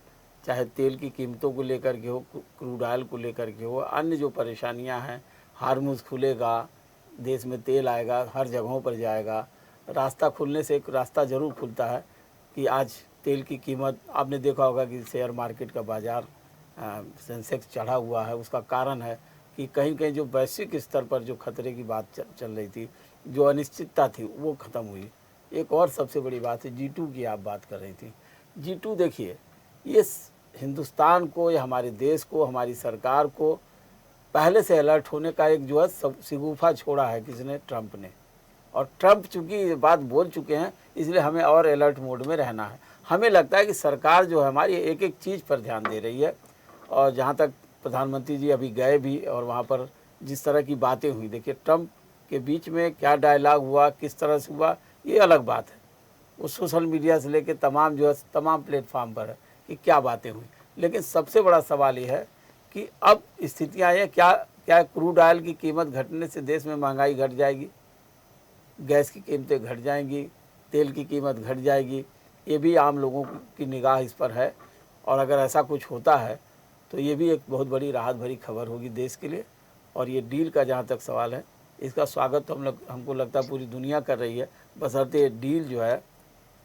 [SPEAKER 8] चाहे तेल की कीमतों को लेकर के हो, क्रूड ऑयल को लेकर के हो, अन्य जो परेशानियां हैं, हार्मुज़ खुलेगा, देश में तेल आएगा, हर जगहों पर जाएगा। रास्ता खुलने से एक रास्ता ज़रूर खुलता है कि आज तेल की कीमत, आपने देखा होगा कि शेयर मार्केट का बाज़ार सेंसेक्स चढ़ा हुआ है। उसका कारण है कि कहीं कहीं जो वैश्विक स्तर पर जो खतरे की बात चल रही थी, जो अनिश्चितता थी, वो ख़त्म हुई। एक और सबसे बड़ी बात है G2 की, आप बात कर रही थी। G2 देखिए, ये हिंदुस्तान को या हमारे देश को, हमारी सरकार को पहले से अलर्ट होने का एक जो है शिगुफा छोड़ा है किसने? ट्रंप ने। और ट्रंप चूँकि ये बात बोल चुके हैं, इसलिए हमें और अलर्ट मोड में रहना है। हमें लगता है कि सरकार जो है हमारी एक एक चीज़ पर ध्यान दे रही है। और जहाँ तक प्रधानमंत्री जी अभी गए भी और वहाँ पर जिस तरह की बातें हुई, देखिए ट्रंप के बीच में क्या डायलॉग हुआ, किस तरह से हुआ, ये अलग बात है। वो सोशल मीडिया से लेकर तमाम जो है तमाम प्लेटफार्म पर है कि क्या बातें हुई। लेकिन सबसे बड़ा सवाल ये है कि अब स्थितियाँ ये क्या क्रूड ऑयल की कीमत घटने से देश में महंगाई घट जाएगी, गैस की कीमतें घट जाएंगी, तेल की कीमत घट जाएगी। ये भी आम लोगों की निगाह इस पर है, और अगर ऐसा कुछ होता है तो ये भी एक बहुत बड़ी राहत भरी खबर होगी देश के लिए। और ये डील का जहाँ तक सवाल है, इसका स्वागत तो हमको लगता है पूरी दुनिया कर रही है, बशर्ते डील जो है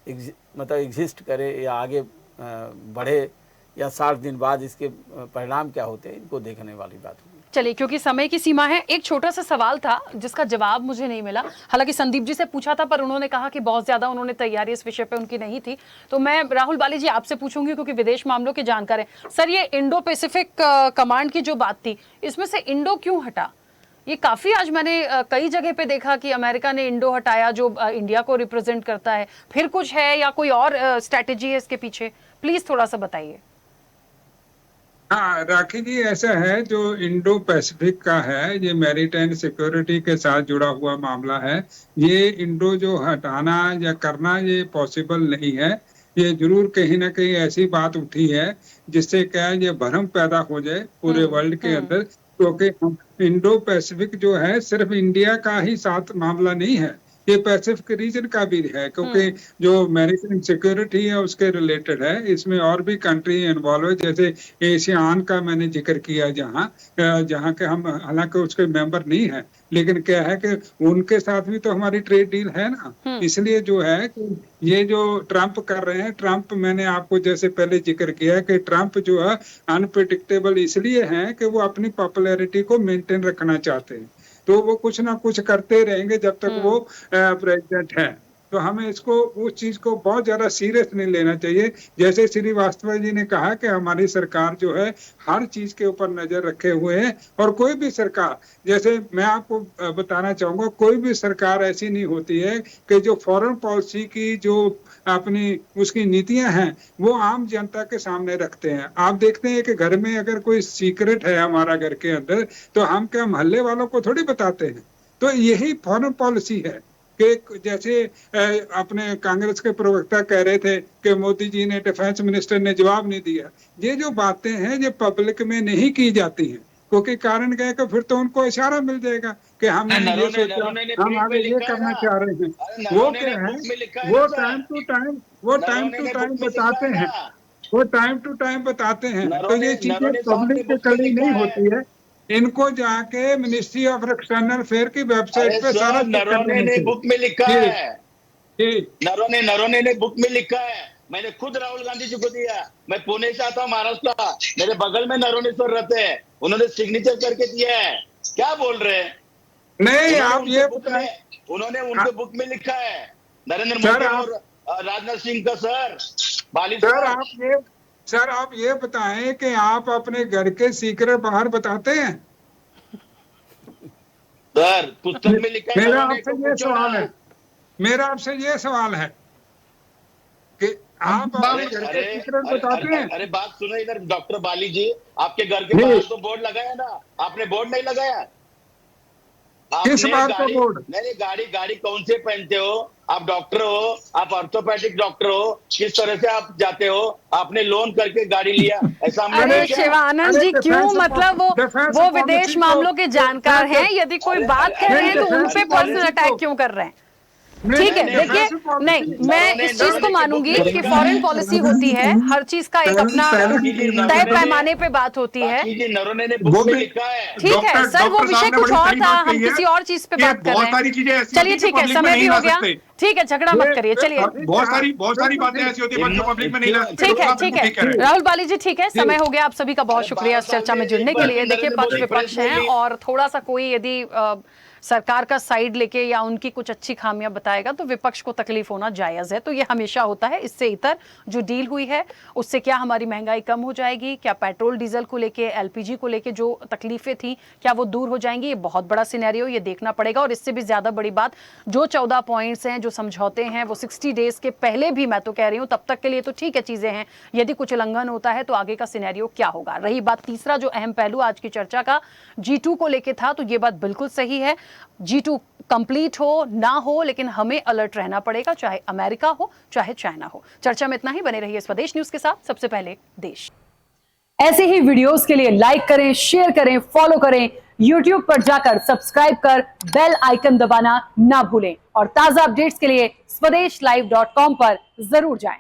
[SPEAKER 8] मतलब एग्जिस्ट करे या आगे बढ़े, या 60 दिन बाद इसके परिणाम क्या होते हैं, इनको देखने वाली बात होगी।
[SPEAKER 11] चलिए, क्योंकि समय की सीमा है, एक छोटा सा सवाल था जिसका जवाब मुझे नहीं मिला। हालांकि संदीप जी से पूछा था, पर उन्होंने कहा कि बहुत ज्यादा उन्होंने तैयारी इस विषय पे उनकी नहीं थी। तो मैं राहुल बाली जी आपसे पूछूंगी, क्योंकि विदेश मामलों के जानकार हैं। सर, ये इंडो पैसिफिक कमांड की जो बात थी, इसमें से इंडो क्यों हटा? ये काफी, आज मैंने कई जगह पे देखा कि अमेरिका ने इंडो हटाया, जो इंडिया को रिप्रेजेंट करता है। फिर कुछ है या कोई और स्ट्रैटेजी है इसके पीछे? प्लीज थोड़ा सा बताइए।
[SPEAKER 6] हाँ राखी जी, ऐसा है, जो इंडो पैसिफिक का है, ये मैरीटाइम सिक्योरिटी के साथ जुड़ा हुआ मामला है। ये इंडो जो हटाना या करना ये पॉसिबल नहीं है। ये जरूर कहीं ना कहीं ऐसी बात उठी है जिससे क्या है, ये भ्रम पैदा हो जाए पूरे वर्ल्ड के अंदर, क्योंकि इंडो पैसिफिक जो है सिर्फ इंडिया का ही साथ मामला नहीं है, ये पैसिफिक रीजन का भी है, क्योंकि जो मैरीटाइम सिक्योरिटी है उसके रिलेटेड है। इसमें और भी कंट्री इन्वॉल्व है, जैसे एशियान का मैंने जिक्र किया, जहाँ के हम हालांकि उसके मेंबर नहीं है, लेकिन क्या है कि उनके साथ भी तो हमारी ट्रेड डील है ना। इसलिए जो है कि ये जो ट्रंप कर रहे हैं, ट्रंप मैंने आपको जैसे पहले जिक्र किया कि ट्रंप जो है अनप्रेडिक्टेबल इसलिए है कि वो अपनी पॉपुलैरिटी को मेंटेन रखना चाहते हैं, तो वो कुछ ना कुछ करते रहेंगे जब तक वो प्रेसिडेंट है। तो हमें इसको उस चीज को बहुत ज्यादा सीरियस नहीं लेना चाहिए। जैसे श्रीवास्तव जी ने कहा कि हमारी सरकार जो है हर चीज के ऊपर नजर रखे हुए है, और कोई भी सरकार, जैसे मैं आपको बताना चाहूंगा, कोई भी सरकार ऐसी नहीं होती है कि जो फॉरेन पॉलिसी की जो अपनी उसकी नीतियां हैं वो आम जनता के सामने रखते हैं। आप देखते हैं कि घर में अगर कोई सीक्रेट है हमारा घर के अंदर, तो हम क्या मोहल्ले वालों को थोड़ी बताते हैं। तो यही फॉरेन पॉलिसी है कि जैसे अपने कांग्रेस के प्रवक्ता कह रहे थे कि मोदी जी ने, डिफेंस मिनिस्टर ने जवाब नहीं दिया। ये जो बातें हैं ये पब्लिक में नहीं की जाती हैं, क्योंकि कारण क्या है कि फिर तो उनको इशारा मिल जाएगा कि हमने ये सोचा, हम आगे ये करना चाह रहे हैं। वो क्या है, वो टाइम टू टाइम बताते हैं, वो टाइम टू टाइम बताते हैं। तो ये चीजें पब्लिक के कड़ी नहीं होती है, इनको जाके मिनिस्ट्री ऑफ एक्सटर्नल अफेयर की वेबसाइट पे सारा
[SPEAKER 10] नरोने ने बुक में लिखा है, नरोने ने बुक में लिखा है। मैंने खुद राहुल गांधी जी को दिया। मैं पुणे से आता हूँ, महाराष्ट्र, मेरे बगल में नरोने सर रहते हैं, उन्होंने सिग्नेचर करके दिया है। क्या बोल रहे हैं?
[SPEAKER 6] नहीं, आप ये
[SPEAKER 10] उन्होंने उनके बुक में लिखा है, नरेंद्र मोदी और राजनाथ सिंह का सर बाली
[SPEAKER 6] सर आप ये बताएं कि आप अपने घर के सीक्रेट बाहर बताते हैं?
[SPEAKER 10] सर पुस्तक में लिखा है।
[SPEAKER 6] मेरा आपसे ये सवाल है कि आप अपने घर के सीक्रेट बताते हैं?
[SPEAKER 10] अरे बात सुनो इधर डॉक्टर बाली जी, आपके घर के बाहर तो बोर्ड लगाया ना, आपने बोर्ड नहीं लगाया?
[SPEAKER 6] किस बात का बोर्ड?
[SPEAKER 10] नहीं, गाड़ी कौन से पहनते हो? आप डॉक्टर हो, आप ऑर्थोपेडिक डॉक्टर हो, किस तरह से आप जाते हो? आपने लोन करके गाड़ी लिया, ऐसा?
[SPEAKER 11] अरे शिवानंद जी, क्यों, मतलब वो विदेश मामलों के जानकार हैं, यदि कोई बात कर रहे हैं तो उन पे पर्सनल अटैक क्यों कर रहे हैं? ठीक है, देखिए, नहीं, मैं इस चीज को मानूंगी कि फॉरेन पॉलिसी होती है, हर चीज का एक अपना तय पैमाने पे बात होती है। ठीक है सर, वो विषय कुछ और था, हम किसी और चीज पे बात कर रहे हैं। चलिए ठीक है, समय भी हो गया, ठीक है, झगड़ा मत करिए, चलिए।
[SPEAKER 12] बहुत सारी बातें ऐसी होती है जो पब्लिक में नहीं लाते।
[SPEAKER 11] ठीक है राहुल बाली जी, ठीक है, समय हो गया। आप सभी का बहुत शुक्रिया इस चर्चा में जुड़ने के लिए। देखिए, पक्ष विपक्ष हैं और थोड़ा सा कोई यदि सरकार का साइड लेके या उनकी कुछ अच्छी खामियां बताएगा तो विपक्ष को तकलीफ होना जायज है, तो ये हमेशा होता है। इससे इतर जो डील हुई है उससे क्या हमारी महंगाई कम हो जाएगी, क्या पेट्रोल डीजल को लेके, एलपीजी को लेके जो तकलीफें थी क्या वो दूर हो जाएंगी, ये बहुत बड़ा सिनेरियो, ये देखना पड़ेगा। और इससे भी ज्यादा बड़ी बात, जो 14 पॉइंट्स हैं, जो समझौते हैं, वो 60 डेज के पहले भी, मैं तो कह रही हूँ तब तक के लिए तो ठीक है चीजें हैं, यदि कुछ उल्लंघन होता है तो आगे का सिनेरियो क्या होगा। रही बात तीसरा जो अहम पहलू आज की चर्चा का G2 को लेके था, तो ये बात बिल्कुल सही है, G2 कंप्लीट हो ना हो, लेकिन हमें अलर्ट रहना पड़ेगा, चाहे अमेरिका हो चाहे चाइना हो। चर्चा में इतना ही, बने रहिए स्वदेश न्यूज के साथ, सबसे पहले देश। ऐसे ही वीडियोस के लिए लाइक करें, शेयर करें, फॉलो करें, YouTube पर जाकर सब्सक्राइब कर बेल आइकन दबाना ना भूलें और ताजा अपडेट्स के लिए swedeshlive.com पर जरूर जाएं।